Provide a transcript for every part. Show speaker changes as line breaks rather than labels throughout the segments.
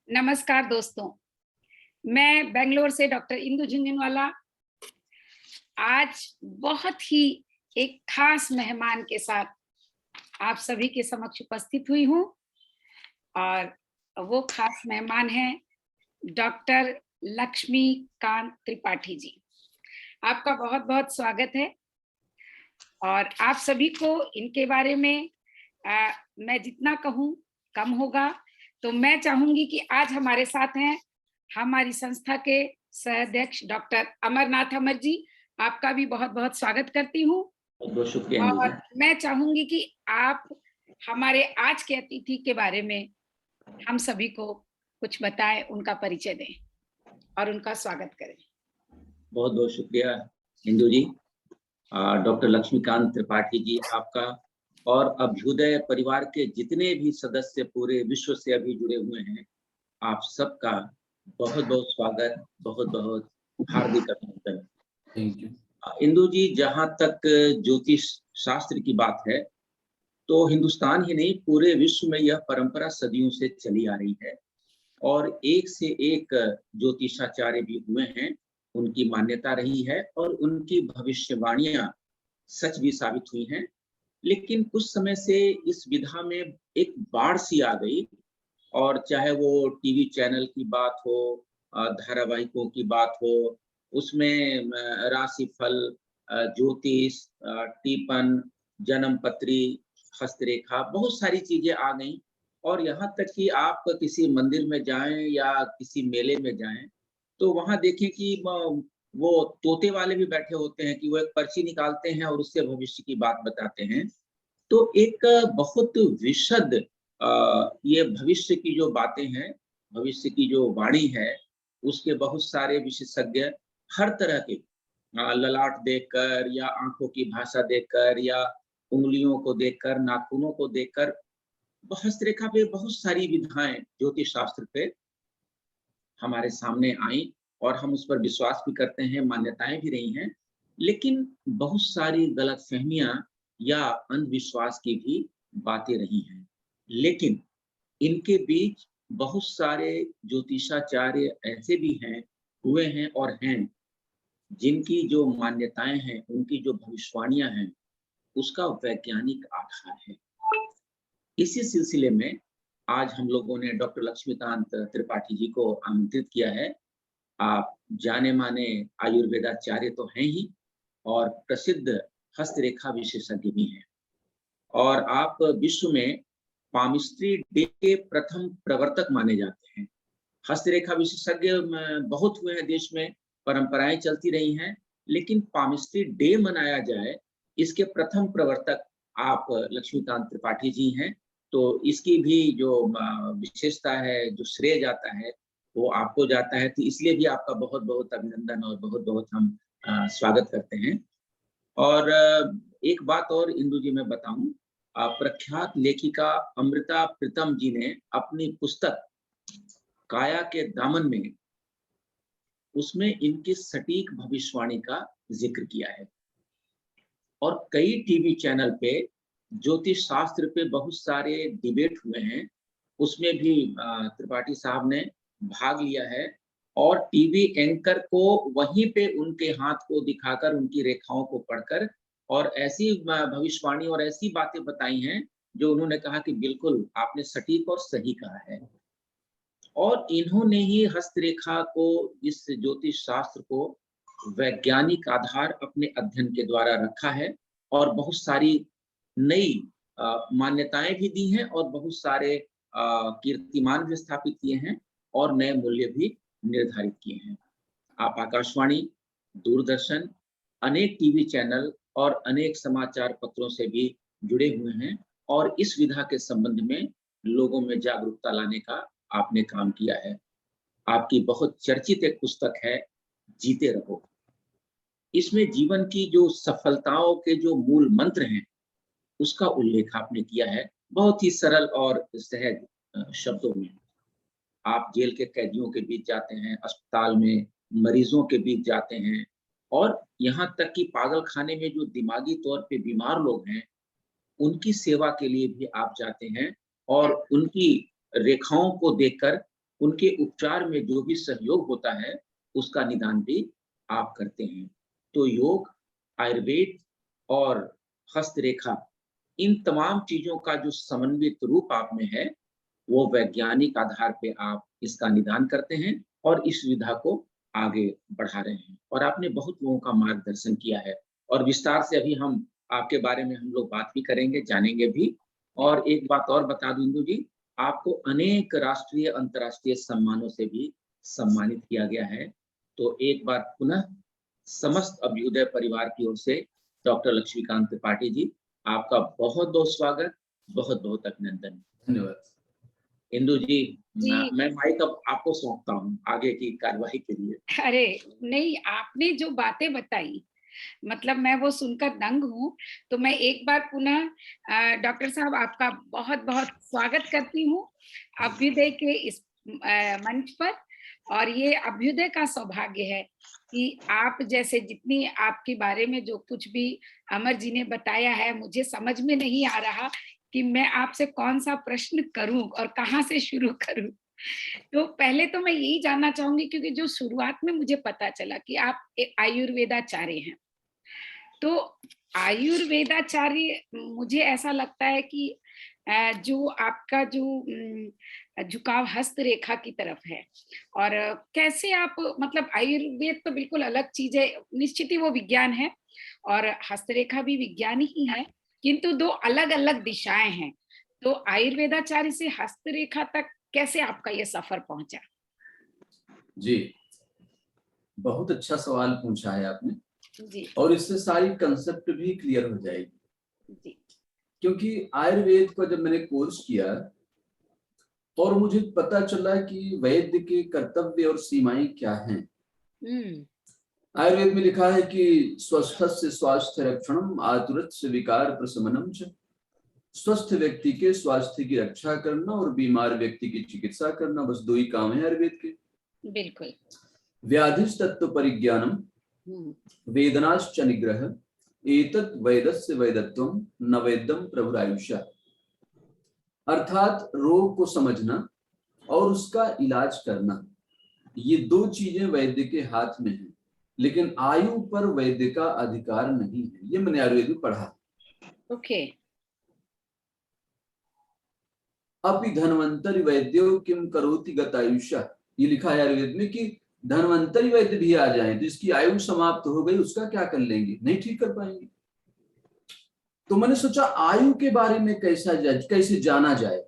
नमस्कार दोस्तों, मैं बेंगलोर से डॉक्टर इंदु झुंझुनवाला आज बहुत ही एक खास मेहमान के साथ आप सभी के समक्ष उपस्थित हुई हूँ और वो खास मेहमान हैं डॉक्टर लक्ष्मीकांत त्रिपाठी जी। आपका बहुत-बहुत स्वागत है और आप सभी को इनके बारे में मैं जितना कहूँ कम होगा। तो मैं चाहूँगी कि आज हमारे साथ हैं हमारी संस्था के सह-अध्यक्ष डॉक्टर अमरनाथ अमर जी। आपका भी बहुत-बहुत स्वागत करती हूँ
बहुत शुक्रिया इंदु जी।
और मैं चाहूँगी कि आप हमारे आज के अतिथि के बारे में हम सभी को कुछ बताएँ, उनका परिचय दें और उनका स्वागत करें।
बहुत शुक्रिया इंदु जी। डॉक्टर लक्ष्मीकांत त्रिपाठी जी आपका और अभ्युदय परिवार के जितने भी सदस्य पूरे विश्व से अभी जुड़े हुए हैं, आप सबका बहुत स्वागत, बहुत हार्दिक अभिनंदन।
Thank you.
इंदु जी, जहाँ तक ज्योतिष शास्त्र की बात है, तो हिंदुस्तान ही नहीं पूरे विश्व में यह परंपरा सदियों से चली आ रही है और एक से एक ज्योतिषाचार्य भी हुए हैं, उनकी मान्यता रही है और उनकी भविष्यवाणियां सच भी साबित हुई हैं। लेकिन कुछ समय से इस विधा में एक बाढ़ सी आ गई और चाहे वो टीवी चैनल की बात हो, धारावाहिकों की बात हो, उसमें राशिफल, ज्योतिष, टीपन, जन्म पत्री, हस्तरेखा, बहुत सारी चीजें आ गई और यहाँ तक कि आप किसी मंदिर में जाएं या किसी मेले में जाएं, तो वहां देखें कि वो तोते वाले भी बैठे होते हैं कि वो एक पर्ची निकालते हैं और उससे भविष्य की बात बताते हैं। तो एक बहुत विशद ये भविष्य की जो बातें हैं, भविष्य की जो वाणी है, उसके बहुत सारे विशेषज्ञ हर तरह के ललाट देखकर या आंखों की भाषा देखकर या उंगलियों को देखकर, नाखूनों को देखकर, हस्तरेखा पे बहुत सारी विधाएं ज्योतिष शास्त्र पे हमारे सामने आई और हम उस पर विश्वास भी करते हैं, मान्यताएं भी रही हैं। लेकिन बहुत सारी गलतफहमियां या अंधविश्वास की भी बातें रही हैं। लेकिन इनके बीच बहुत सारे ज्योतिषाचार्य ऐसे भी हैं, हुए हैं और हैं, जिनकी जो मान्यताएं हैं, उनकी जो भविष्यवाणियां हैं, उसका वैज्ञानिक आधार है। इसी सिलसिले में आज हम लोगों ने डॉक्टर लक्ष्मीकांत त्रिपाठी जी को आमंत्रित किया है। आप जाने-माने आयुर्वेदाचार्य तो हैं ही और प्रसिद्ध हस्तरेखा विशेषज्ञ भी हैं और आप विश्व में पामिस्ट्री डे के प्रथम प्रवर्तक माने जाते हैं। हस्तरेखा विशेषज्ञ बहुत हुए हैं देश में, परंपराएं चलती रही हैं, लेकिन पामिस्ट्री डे मनाया जाए, इसके प्रथम प्रवर्तक आप लक्ष्मीकांत त्रिपाठी जी हैं। तो इसकी भी जो विशेषता है, जो श्रेय जाता है, वो आपको जाता है। तो इसलिए भी आपका बहुत अभिनंदन और बहुत हम स्वागत करते हैं। और एक बात और इंदु जी मैं बताऊं, प्रख्यात लेखिका अमृता प्रीतम जी ने अपनी पुस्तक काया के दामन में, उसमें इनकी सटीक भविष्यवाणी का जिक्र किया है और कई टीवी चैनल पे ज्योतिष शास्त्र पे बहुत सारे डिबेट हुए हैं, उसमें भी त्रिपाठी साहब ने भाग लिया है और टीवी एंकर को वहीं पे उनके हाथ को दिखाकर, उनकी रेखाओं को पढ़कर और ऐसी भविष्यवाणी और ऐसी बातें बताई हैं जो उन्होंने कहा कि बिल्कुल आपने सटीक और सही कहा है। और इन्होंने ही हस्तरेखा को, इस ज्योतिष शास्त्र को वैज्ञानिक आधार अपने अध्ययन के द्वारा रखा है और बहुत सारी नई मान्यताएं भी दी हैं और बहुत सारे कीर्तिमान भी स्थापित किए हैं और नए मूल्य भी निर्धारित किए हैं। आप आकाशवाणी, दूरदर्शन, अनेक टीवी चैनल और अनेक समाचार पत्रों से भी जुड़े हुए हैं और इस विधा के संबंध में लोगों में जागरूकता लाने का आपने काम किया है। आपकी बहुत चर्चित एक पुस्तक है, जीते रहो। इसमें जीवन की जो सफलताओं के जो मूल मंत्र हैं, उसका उल्लेख आपने किया है बहुत ही सरल और सहज शब्दों में। आप जेल के कैदियों के बीच जाते हैं, अस्पताल में मरीजों के बीच जाते हैं और यहाँ तक कि पागल खाने में जो दिमागी तौर पे बीमार लोग हैं, उनकी सेवा के लिए भी आप जाते हैं और उनकी रेखाओं को देखकर उनके उपचार में जो भी सहयोग होता है उसका निदान भी आप करते हैं। तो योग, आयुर्वेद और हस्तरेखा, इन तमाम चीजों का जो समन्वित रूप आप में है, वो वैज्ञानिक आधार पे आप इसका निदान करते हैं और इस विधा को आगे बढ़ा रहे हैं। और आपने बहुत लोगों का मार्गदर्शन किया है और विस्तार से अभी हम आपके बारे में हम लोग बात भी करेंगे, जानेंगे भी। और एक बात और बता दूं इंदु जी, आपको अनेक राष्ट्रीय, अंतर्राष्ट्रीय सम्मानों से भी सम्मानित किया गया है। तो एक बार पुनः समस्त अभ्युदय परिवार की ओर से डॉक्टर लक्ष्मीकांत त्रिपाठी जी, आपका बहुत बहुत स्वागत, बहुत बहुत अभिनंदन।
धन्यवाद
इंदु जी,
जी।
मैं माइक अब आपको सौंपता हूँ आगे की कार्यवाही के लिए।
अरे नहीं, आपने जो बातें बताई, मतलब मैं वो सुनकर दंग हूँ। तो मैं एक बार पुनः डॉक्टर साहब आपका बहुत बहुत स्वागत करती हूँ अभ्युदय के इस मंच पर। और ये अभ्युदय का सौभाग्य है कि आप जैसे, जितनी आपके बारे में जो कुछ भी अमर जी ने बताया है, मुझे समझ में नहीं आ रहा कि मैं आपसे कौन सा प्रश्न करूं और कहाँ से शुरू करूं। तो पहले तो मैं यही जानना चाहूंगी, क्योंकि जो शुरुआत में मुझे पता चला कि आप एक आयुर्वेदाचार्य हैं, तो आयुर्वेदाचार्य मुझे ऐसा लगता है कि जो आपका जो झुकाव हस्तरेखा की तरफ है, और कैसे आप, मतलब आयुर्वेद तो बिल्कुल अलग चीज है, निश्चित ही वो विज्ञान है, और हस्तरेखा भी विज्ञान ही है, किंतु दो अलग अलग दिशाएं हैं। तो आयुर्वेदाचार्य से हस्तरेखा तक कैसे आपका ये सफर पहुंचा?
जी, बहुत अच्छा सवाल पूछा है आपने
जी
और इससे सारी कंसेप्ट भी क्लियर हो जाएगी।
जी।
क्योंकि आयुर्वेद का जब मैंने कोर्स किया और मुझे पता चला कि वैद्य के कर्तव्य और सीमाएं क्या हैं। आयुर्वेद में लिखा है कि स्वस्थस्य स्वास्थ्य रक्षणम, आतुरस्य विकार प्रशमनम च। स्वस्थ व्यक्ति के स्वास्थ्य की रक्षा करना और बीमार व्यक्ति की चिकित्सा करना, बस दो ही काम है आयुर्वेद के।
बिल्कुल।
व्याधिश तत्व परिज्ञानम, वेदनाश्च निग्रह, एतत् वैदस्य वैदत्वम न वेदम प्रभुरायुषा। अर्थात रोग को समझना और उसका इलाज करना, ये दो चीजें वैद्य के हाथ में हैं, लेकिन आयु पर वैद्य का अधिकार नहीं है। ये मैंने आयुर्वेद में पढ़ा।
ओके।
अपि धन्वंतरि वैद्यो किम करोति गतायुषा, ये लिखा है आयुर्वेद में कि धन्वंतरि वैद्य भी आ जाए तो इसकी आयु समाप्त हो गई, उसका क्या कर लेंगे, नहीं ठीक कर पाएंगे। तो मैंने सोचा आयु के बारे में कैसे जाना जाए।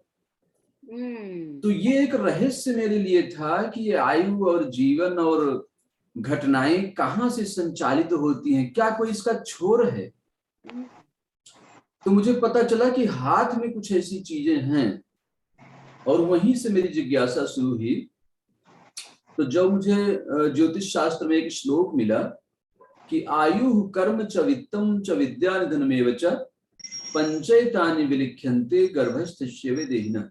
तो ये एक रहस्य मेरे लिए था कि ये आयु और जीवन और घटनाएं कहाँ से संचालित होती हैं, क्या कोई इसका छोर है। तो मुझे पता चला कि हाथ में कुछ ऐसी चीजें हैं और वहीं से मेरी जिज्ञासा शुरू हुई। तो जब मुझे ज्योतिष शास्त्र में एक श्लोक मिला कि आयु कर्म च वित्तम च विद्या निधनमेव च पंचैतानि विलिख्यन्ते गर्भस्थस्यैव देहिनः,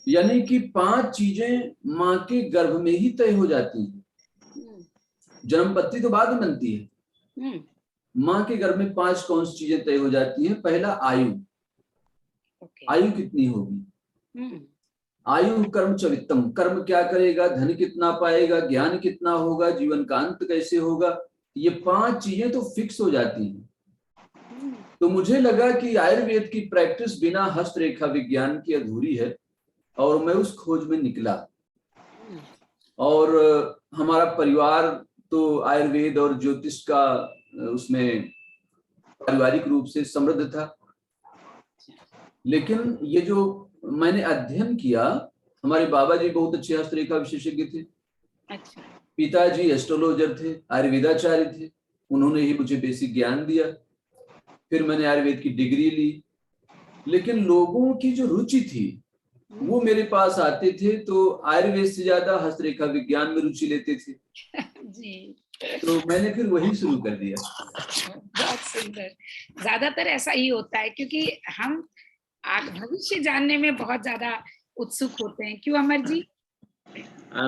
यानी कि 5 चीजें माँ के गर्भ में ही तय हो जाती हैं। जन्मपत्ति तो बाद में बनती है। माँ के गर्भ में 5 कौन सी चीजें तय हो जाती हैं। पहला आयु, आयु कितनी होगी। आयु कर्म च वित्तम, कर्म क्या करेगा, धन कितना पाएगा, ज्ञान कितना होगा, जीवन का अंत कैसे होगा, ये 5 चीजें तो फिक्स हो जाती हैं। तो मुझे लगा कि आयुर्वेद की प्रैक्टिस बिना हस्तरेखा विज्ञान की अधूरी है और मैं उस खोज में निकला। और हमारा परिवार तो आयुर्वेद और ज्योतिष का उसमें पारिवारिक रूप से समृद्ध था, लेकिन ये जो मैंने अध्ययन किया, हमारे बाबा जी बहुत अच्छे हस्तरेखा विशेषज्ञ थे।
अच्छा।
पिताजी एस्ट्रोलॉजर थे, आयुर्वेदाचार्य थे, उन्होंने ही मुझे बेसिक ज्ञान दिया। फिर मैंने आयुर्वेद की डिग्री ली, लेकिन लोगों की जो रुचि थी वो मेरे पास आते थे तो आयुर्वेद से ज्यादा हस्तरेखा विज्ञान में रुचि लेते थे।
जी।
तो मैंने फिर वही शुरू कर दिया।
बहुत सुंदर। ज्यादातर ऐसा ही होता है, क्योंकि हम भविष्य जानने में बहुत ज्यादा उत्सुक होते हैं। क्यों अमर जी?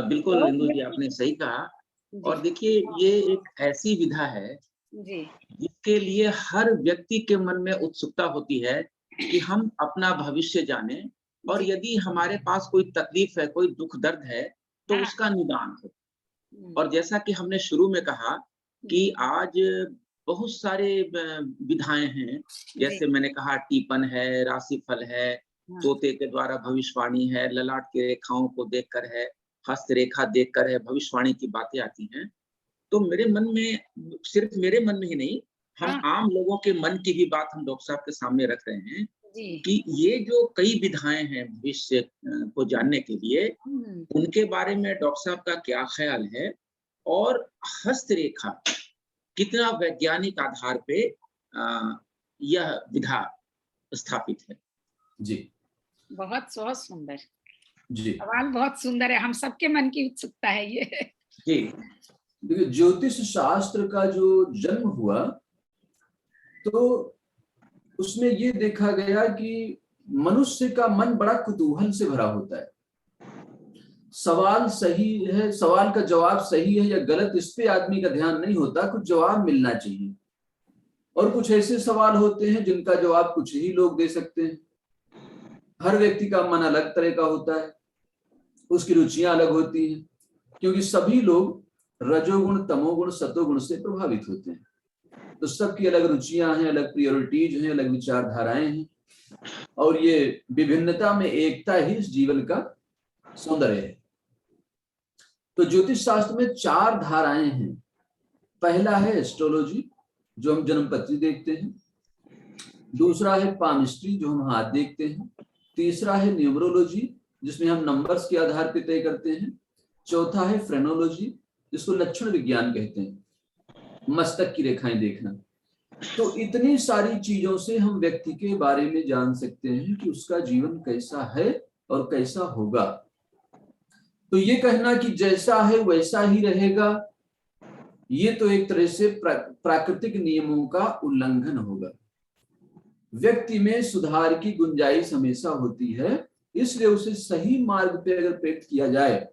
बिल्कुल इंदु जी, आपने सही कहा। और देखिए, ये एक ऐसी विधा है
जी
जिसके लिए हर व्यक्ति के मन में उत्सुकता होती है कि हम अपना भविष्य जाने और
जी।
यदि हमारे पास कोई तकलीफ है, कोई दुख दर्द है, तो
हाँ।
उसका निदान हो।
हम्म,
और जैसा कि हमने शुरू में कहा कि
जी
आज बहुत सारे विधाएं हैं,
जी
जैसे मैंने कहा टीपन है, राशिफल है,
हाँ
तोते के द्वारा भविष्यवाणी है, ललाट की रेखाओं को देखकर है, हस्तरेखा देखकर है, भविष्यवाणी की बातें आती हैं। तो मेरे मन में, सिर्फ मेरे मन में ही नहीं, हम
हाँ
आम लोगों के मन की भी बात हम डॉक्टर साहब के सामने रख रहे हैं
जी।
कि ये जो कई विधाएं हैं भविष्य को जानने के लिए,
हम्म,
उनके बारे में डॉक्टर साहब का क्या ख्याल है, और हस्तरेखा कितना वैज्ञानिक आधार पे यह विधा स्थापित है।
जी
बहुत बहुत सुंदर
जी।
सवाल, बहुत सुंदर है, हम सबके मन की उत्सुकता है ये।
जी
देखिए, ज्योतिष शास्त्र का जो जन्म हुआ तो उसमें ये देखा गया कि मनुष्य का मन बड़ा कुतूहल से भरा होता है। सवाल सही है, सवाल का जवाब सही है या गलत, इस पे आदमी का ध्यान नहीं होता, कुछ जवाब मिलना चाहिए। और कुछ ऐसे सवाल होते हैं जिनका जवाब कुछ ही लोग दे सकते हैं। हर व्यक्ति का मन अलग तरह का होता है, उसकी रुचियां अलग होती हैं, क्योंकि सभी लोग रजोगुण, तमोगुण, सतोगुण से प्रभावित होते हैं। तो सबकी अलग रुचियां हैं, अलग प्रायोरिटीज हैं, अलग विचारधाराएं हैं, और ये विभिन्नता में एकता ही इस जीवन का सौंदर्य है। तो ज्योतिष शास्त्र में 4 धाराएं हैं। पहला है एस्ट्रोलॉजी, जो हम जन्मपत्री देखते हैं। दूसरा है पामिस्ट्री, जो हम हाथ देखते हैं। तीसरा है न्यूमरोलॉजी, जिसमें हम नंबर्स के आधार पर तय करते हैं। चौथा है फ्रेनोलॉजी, जिसको लक्षण विज्ञान कहते हैं, मस्तक की रेखाएं देखना। तो इतनी सारी चीजों से हम व्यक्ति के बारे में जान सकते हैं कि उसका जीवन कैसा है और कैसा होगा। तो ये कहना कि जैसा है वैसा ही रहेगा, ये तो एक तरह से प्राकृतिक नियमों का उल्लंघन होगा। व्यक्ति में सुधार की गुंजाइश हमेशा होती है, इसलिए उसे सही मार्ग पे अगर प्रेरित किया जाए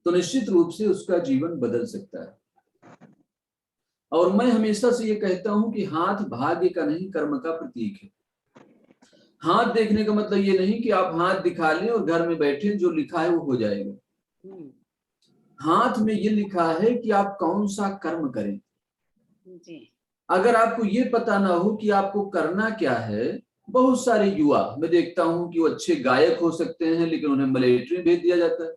तो निश्चित रूप से उसका जीवन बदल सकता है। और मैं हमेशा से ये कहता हूं कि हाथ भाग्य का नहीं, कर्म का प्रतीक है। हाथ देखने का मतलब ये नहीं कि आप हाथ दिखा लें और घर में बैठे जो लिखा है वो हो जाएगा। हाथ में ये लिखा है कि आप कौन सा कर्म करें।
जी
अगर आपको ये पता ना हो कि आपको करना क्या है, बहुत सारे युवा मैं देखता हूं कि वो अच्छे गायक हो सकते हैं लेकिन उन्हें मिलिट्री भेज दिया जाता है।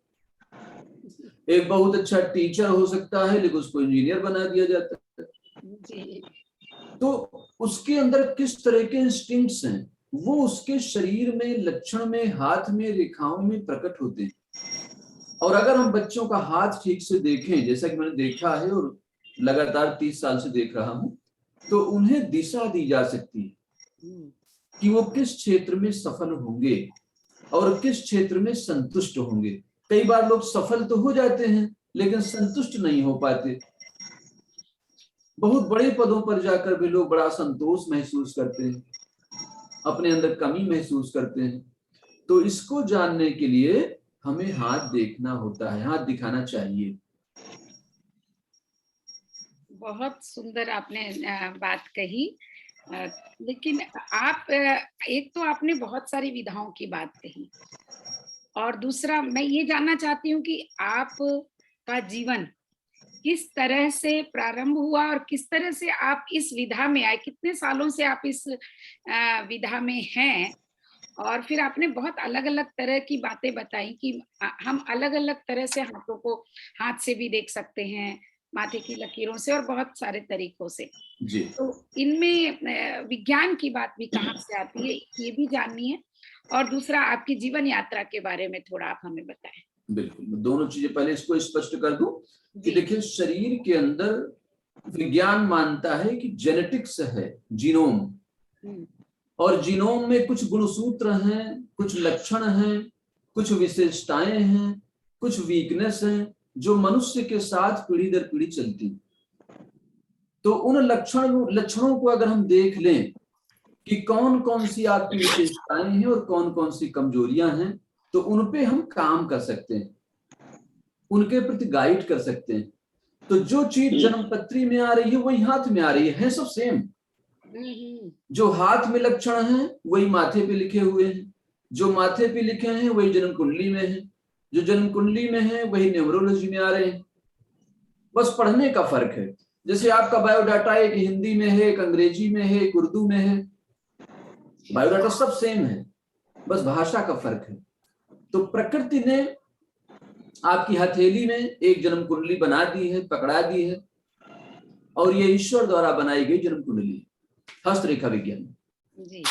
एक बहुत अच्छा टीचर हो सकता है लेकिन उसको इंजीनियर बना दिया जाता है।
जी
तो उसके अंदर किस तरह के इंस्टिंक्ट्स हैं, वो उसके शरीर में, लक्षण में, हाथ में, रेखाओं में प्रकट होते हैं। और अगर हम बच्चों का हाथ ठीक से देखें, जैसा कि मैंने देखा है और लगातार 30 साल से देख रहा हूं, तो उन्हें दिशा दी जा सकती है कि वो किस क्षेत्र में सफल होंगे और किस क्षेत्र में संतुष्ट होंगे। कई बार लोग सफल तो हो जाते हैं लेकिन संतुष्ट नहीं हो पाते। बहुत बड़े पदों पर जाकर भी लोग बड़ा संतोष महसूस करते हैं, अपने अंदर कमी महसूस करते हैं। तो इसको जानने के लिए हमें हाथ देखना होता है, हाथ दिखाना चाहिए।
बहुत सुंदर आपने बात कही। लेकिन आप एक तो आपने बहुत सारी विधाओं की बात कही, और दूसरा मैं ये जानना चाहती हूँ कि आप का जीवन किस तरह से प्रारंभ हुआ और किस तरह से आप इस विधा में आए, कितने सालों से आप इस विधा में हैं। और फिर आपने बहुत अलग-अलग तरह की बातें बताई कि हम अलग-अलग तरह से हाथों को, हाथ से भी देख सकते हैं, माथे की लकीरों से और बहुत सारे तरीकों से।
जी
तो इनमें विज्ञान की बात भी कहाँ से आती है, ये भी जाननी है। और दूसरा आपकी जीवन यात्रा के बारे में थोड़ा आप हमें बताएं।
बिल्कुल, मैं दोनों चीजें पहले इसको स्पष्ट कर दूं कि
जी
देखिए, शरीर के अंदर विज्ञान मानता है कि जेनेटिक्स है, जीनोम, और जीनोम में कुछ गुणसूत्र हैं, कुछ लक्षण हैं, कुछ विशेषताएं हैं, कुछ वीकनेस हैं जो मनुष्य के साथ पीढ़ी दर पीढ़ी चलती। तो उन लक्षणों को अगर हम देख लें कि कौन कौन सी आपकी विशेषताएं हैं और कौन कौन सी कमजोरियां हैं, तो उन पे हम काम कर सकते हैं, उनके प्रति गाइड कर सकते हैं। तो जो चीज जन्मपत्री में आ रही है वही हाथ में आ रही है सब सेम। जो हाथ में लक्षण हैं वही माथे पे लिखे हुए हैं, जो माथे पे लिखे हैं वही जन्म कुंडली में है, जो जन्म कुंडली में है वही न्यूमरोलॉजी में आ रहे हैं। बस पढ़ने का फर्क है। जैसे आपका बायोडाटा एक हिंदी में है, एक अंग्रेजी में है, एक उर्दू में है, बायोडाटा सब सेम है, बस भाषा का फर्क है। तो प्रकृति ने आपकी हथेली में एक जन्म कुंडली बना दी है, पकड़ा दी है, और ये ईश्वर द्वारा बनाई गई जन्म कुंडली, हस्तरेखा विज्ञान जी।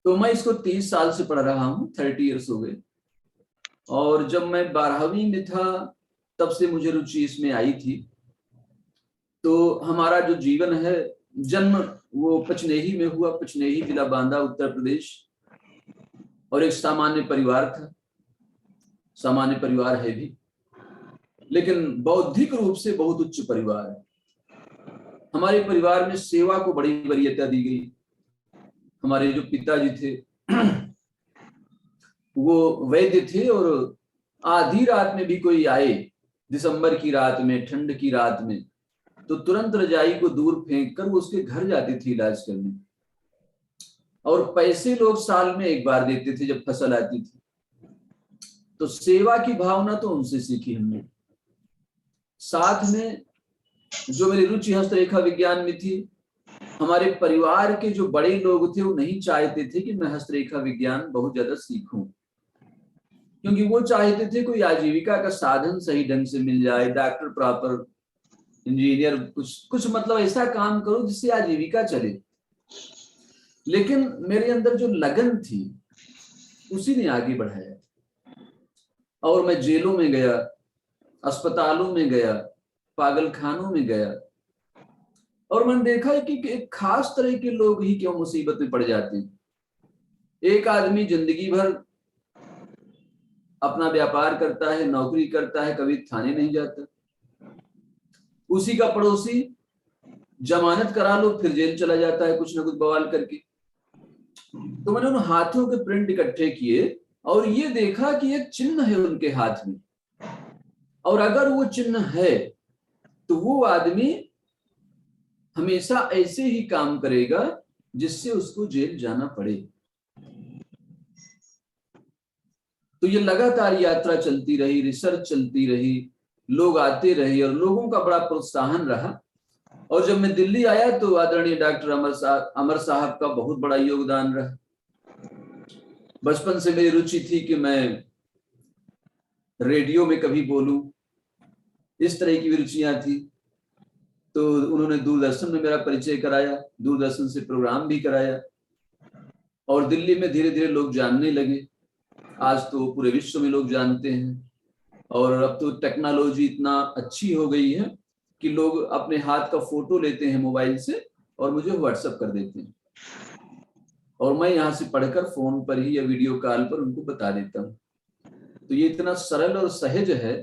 तो मैं इसको 30 साल से पढ़ रहा हूँ, 30 इयर्स हो गए। और जब मैं 12वीं में था तब से मुझे रुचि इसमें आई थी। तो हमारा जो जीवन है, जन्म वो पचनेही में हुआ, पचनेही जिला बांदा, उत्तर प्रदेश, और एक सामान्य परिवार था, सामान्य परिवार है भी, लेकिन बौद्धिक रूप से बहुत उच्च परिवार है। हमारे परिवार में सेवा को बड़ी वरीयता दी गई। हमारे जो पिताजी थे वो वैद्य थे, और आधी रात में भी कोई आए, दिसंबर की रात में, ठंड की रात में, तो तुरंत रजाई को दूर फेंक कर वो उसके घर जाते थे इलाज करने। और पैसे लोग साल में एक बार देते थे जब फसल आती थी। तो सेवा की भावना तो उनसे सीखी हमने। साथ में जो मेरी रुचि हस्तरेखा विज्ञान में थी, हमारे परिवार के जो बड़े लोग थे वो नहीं चाहते थे कि मैं हस्तरेखा विज्ञान बहुत ज्यादा सीखूं, क्योंकि वो चाहते थे कोई आजीविका का साधन सही ढंग से मिल जाए, डॉक्टर, प्रॉपर इंजीनियर, कुछ मतलब ऐसा काम करो जिससे आजीविका चले। लेकिन मेरे अंदर जो लगन थी उसी ने आगे बढ़ाया। और मैं जेलों में गया, अस्पतालों में गया, पागलखानों में गया, और मैंने देखा है कि एक खास तरह के लोग ही क्यों मुसीबत में पड़ जाते हैं। एक आदमी जिंदगी भर अपना व्यापार करता है, नौकरी करता है, कभी थाने नहीं जाता। उसी का पड़ोसी जमानत करा लो फिर जेल चला जाता है कुछ ना कुछ बवाल करके। तो मैंने उन हाथों के प्रिंट इकट्ठे किए और ये देखा कि एक चिन्ह है उनके हाथ में, और अगर वो चिन्ह है तो वो आदमी हमेशा ऐसे ही काम करेगा जिससे उसको जेल जाना पड़े। तो ये लगातार यात्रा चलती रही, रिसर्च चलती रही, लोग आते रहे और लोगों का बड़ा प्रोत्साहन रहा। और जब मैं दिल्ली आया तो आदरणीय डॉक्टर अमर साहब का बहुत बड़ा योगदान रहा। बचपन से मेरी रुचि थी कि मैं रेडियो में कभी बोलूं, इस तरह की रुचियां थी। तो उन्होंने दूरदर्शन में मेरा परिचय कराया, दूरदर्शन से प्रोग्राम भी कराया, और दिल्ली में धीरे धीरे लोग जानने लगे। आज तो पूरे विश्व में लोग जानते हैं, और अब तो टेक्नोलॉजी इतना अच्छी हो गई है कि लोग अपने हाथ का फोटो लेते हैं मोबाइल से और मुझे व्हाट्सएप कर देते हैं, और मैं यहाँ से पढ़कर फोन पर ही या वीडियो कॉल पर उनको बता देता हूँ। तो ये इतना सरल और सहज है,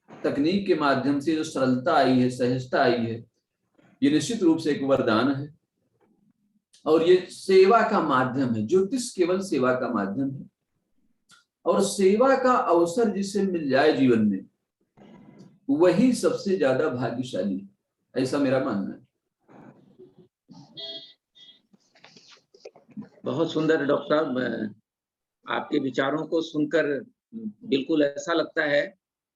तकनीक के माध्यम से जो सरलता आई है, सहजता आई है, ये निश्चित रूप से एक वरदान है। और ये सेवा का माध्यम है, ज्योतिष केवल सेवा का माध्यम है, और सेवा का अवसर जिसे मिल जाए जीवन में वही सबसे ज्यादा भाग्यशाली, ऐसा मेरा मानना है।
बहुत सुंदर डॉक्टर साहब, आपके विचारों को सुनकर बिल्कुल ऐसा लगता है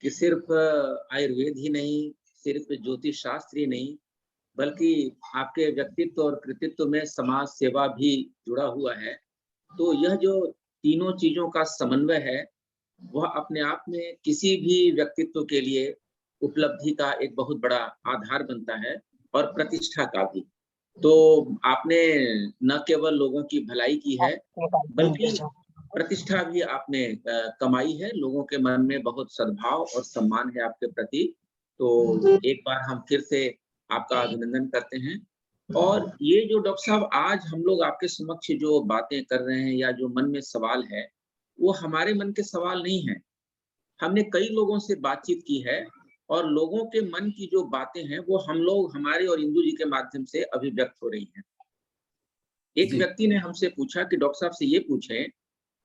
कि सिर्फ आयुर्वेद ही नहीं, सिर्फ ज्योतिष शास्त्र ही नहीं, बल्कि आपके व्यक्तित्व और कृतित्व में समाज सेवा भी जुड़ा हुआ है। तो यह जो तीनों चीजों का समन्वय है वह अपने आप में किसी भी व्यक्तित्व के लिए उपलब्धि का एक बहुत बड़ा आधार बनता है, और प्रतिष्ठा का भी। तो आपने न केवल लोगों की भलाई की है बल्कि प्रतिष्ठा भी आपने कमाई है। लोगों के मन में बहुत सद्भाव और सम्मान है आपके प्रति। तो एक बार हम फिर से आपका अभिनंदन करते हैं। और ये जो डॉक्टर साहब आज हम लोग आपके समक्ष जो बातें कर रहे हैं या जो मन में सवाल है, वो हमारे मन के सवाल नहीं है। हमने कई लोगों से बातचीत की है और लोगों के मन की जो बातें हैं वो हम लोग, हमारे और इंदु जी के माध्यम से अभिव्यक्त हो रही हैं। एक व्यक्ति ने हमसे पूछा कि डॉक्टर साहब से ये पूछें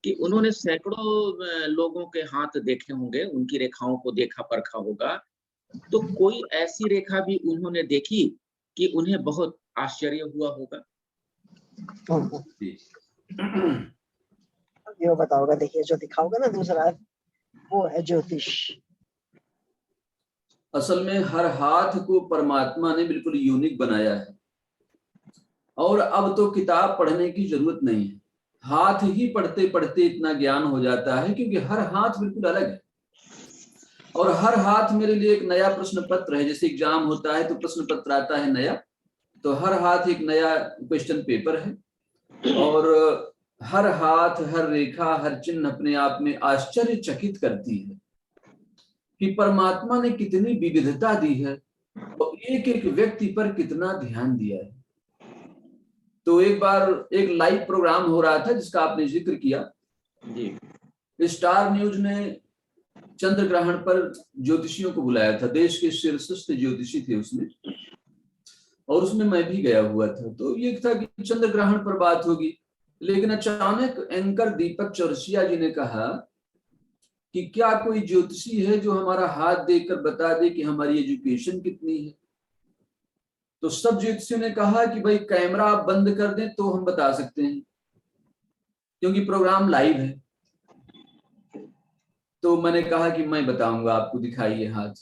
कि उन्होंने सैकड़ों लोगों के हाथ देखे होंगे, उनकी रेखाओं को देखा परखा होगा, तो कोई ऐसी रेखा भी उन्होंने देखी कि उन्हें बहुत आश्चर्य हुआ होगा?
ये बताओ होगा। देखिए जो दिखा होगा ना दूसरा, वो है ज्योतिष।
असल में हर हाथ को परमात्मा ने बिल्कुल यूनिक बनाया है, और अब तो किताब पढ़ने की जरूरत नहीं है, हाथ ही पढ़ते पढ़ते इतना ज्ञान हो जाता है, क्योंकि हर हाथ बिल्कुल अलग है। और हर हाथ मेरे लिए एक नया प्रश्न पत्र है। जैसे एग्जाम होता है तो प्रश्न पत्र आता है नया, तो हर हाथ एक नया क्वेश्चन पेपर है। और हर हाथ, हर रेखा, हर चिन्ह अपने आप में आश्चर्यचकित करती है कि परमात्मा ने कितनी विविधता दी है और एक एक व्यक्ति पर कितना ध्यान दिया है। तो एक बार एक लाइव प्रोग्राम हो रहा था जिसका आपने जिक्र किया जी। स्टार न्यूज ने चंद्र ग्रहण पर ज्योतिषियों को बुलाया था, देश के शीर्षस्थ ज्योतिषी थे उसमें, और उसमें मैं भी गया हुआ था। तो ये था कि चंद्र ग्रहण पर बात होगी, लेकिन अचानक एंकर दीपक चौरसिया जी ने कहा कि क्या कोई ज्योतिषी है जो हमारा हाथ देखकर बता दे कि हमारी एजुकेशन कितनी है। तो सब ज्योतिषियों ने कहा कि भाई कैमरा आप बंद कर दें तो हम बता सकते हैं, क्योंकि प्रोग्राम लाइव है। तो मैंने कहा कि मैं बताऊंगा आपको, दिखाइए हाथ।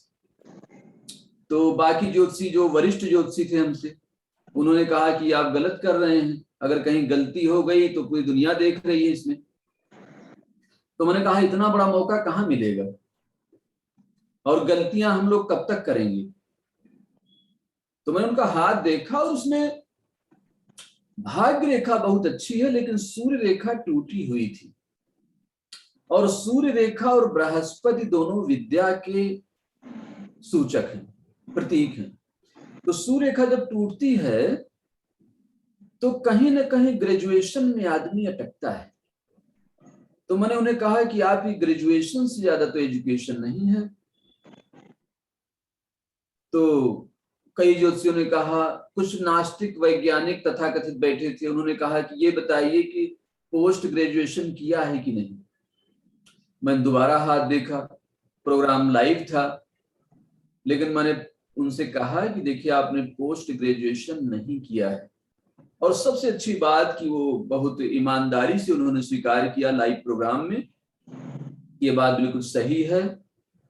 तो बाकी ज्योतिषी जो वरिष्ठ ज्योतिषी थे हमसे, उन्होंने कहा कि आप गलत कर रहे हैं, अगर कहीं गलती हो गई तो पूरी दुनिया देख रही है इसमें। तो मैंने कहा इतना बड़ा मौका कहाँ मिलेगा, और गलतियां हम लोग कब तक करेंगे। तो मैंने उनका हाथ देखा और उसमें भाग्य रेखा बहुत अच्छी है, लेकिन सूर्य रेखा टूटी हुई थी। और सूर्य रेखा और बृहस्पति दोनों विद्या के सूचक हैं, प्रतीक हैं। तो सूर्य रेखा जब टूटती है तो कहीं ना कहीं ग्रेजुएशन में आदमी अटकता है। तो मैंने उन्हें कहा कि आपकी ग्रेजुएशन से ज्यादा तो एजुकेशन नहीं है। तो कई ज्योतिषियों ने कहा, कुछ नास्तिक वैज्ञानिक तथाकथित बैठे थे, उन्होंने कहा कि ये बताइए कि पोस्ट ग्रेजुएशन किया है कि नहीं। मैंने दोबारा हाथ देखा, प्रोग्राम लाइव था, लेकिन मैंने उनसे कहा कि देखिए आपने पोस्ट ग्रेजुएशन नहीं किया है। और सबसे अच्छी बात कि वो बहुत ईमानदारी से उन्होंने स्वीकार किया लाइव प्रोग्राम में, ये बात बिल्कुल सही है।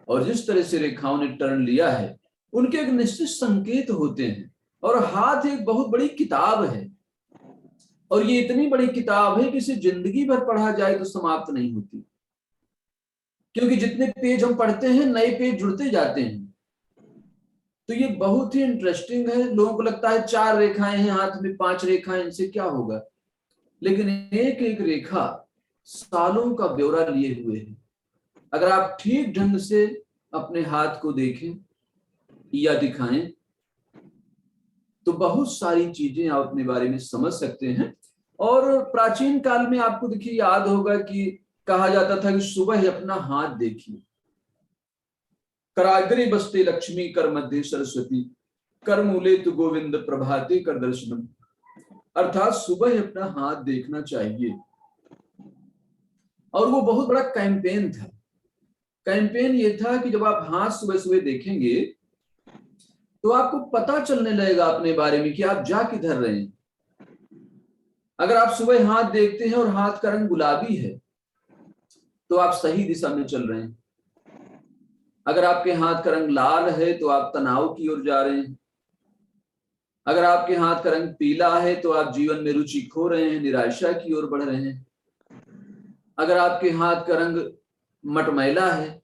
और जिस तरह से रेखाओं ने टर्न लिया है, उनके एक निश्चित संकेत होते हैं। और हाथ एक बहुत बड़ी किताब है, और ये इतनी बड़ी किताब है कि इसे जिंदगी भर पढ़ा जाए तो समाप्त नहीं होती, क्योंकि जितने पेज हम पढ़ते हैं नए पेज जुड़ते जाते हैं। तो ये बहुत ही इंटरेस्टिंग है। लोगों को लगता है 4 रेखाएं हैं हाथ में, 5 रेखाएं, इनसे क्या होगा, लेकिन एक एक रेखा सालों का ब्यौरा लिए हुए है। अगर आप ठीक ढंग से अपने हाथ को देखें या दिखाएं तो बहुत सारी चीजें आप अपने बारे में समझ सकते हैं। और प्राचीन काल में आपको देखिए याद होगा कि कहा जाता था कि सुबह ही अपना हाथ देखिए, कराग्रे बसते लक्ष्मी कर मध्य सरस्वती, कर मूले तु गोविंद प्रभाते कर दर्शनम। अर्थात सुबह ही अपना हाथ देखना चाहिए। और वो बहुत बड़ा कैंपेन था। कैंपेन ये था कि जब आप हाथ सुबह सुबह देखेंगे तो आपको पता चलने लगेगा अपने बारे में कि आप जा किधर रहे हैं। अगर आप सुबह हाथ देखते हैं और हाथ का रंग गुलाबी है तो आप सही दिशा में चल रहे हैं। अगर आपके हाथ का रंग लाल है तो आप तनाव की ओर जा रहे हैं। अगर आपके हाथ का रंग पीला है तो आप जीवन में रुचि खो रहे हैं, निराशा की ओर बढ़ रहे हैं। अगर आपके हाथ का रंग मटमैला है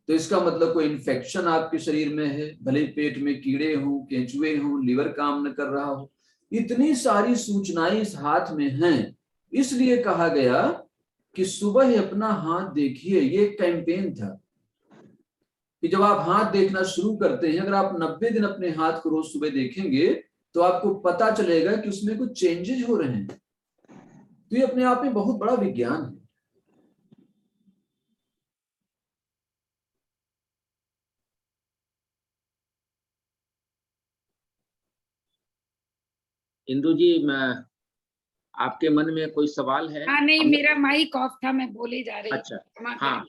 तो इसका मतलब कोई इन्फेक्शन आपके शरीर में है, भले पेट में कीड़े हों, केंचुए हों, लिवर काम न कर रहा हो। इतनी सारी सूचनाएं इस हाथ में हैं, इसलिए कहा गया कि सुबह ही अपना हाथ देखिए। ये कैंपेन था कि जब आप हाथ देखना शुरू करते हैं, अगर आप 90 दिन अपने हाथ को रोज सुबह देखेंगे तो आपको पता चलेगा कि उसमें कुछ चेंजेस हो रहे हैं। तो ये अपने आप में बहुत बड़ा विज्ञान है।
इंदु जी, आपके मन में कोई सवाल है?
हाँ नहीं, मेरा माइक ऑफ था, मैं बोले जा रही।
अच्छा,
हाँ।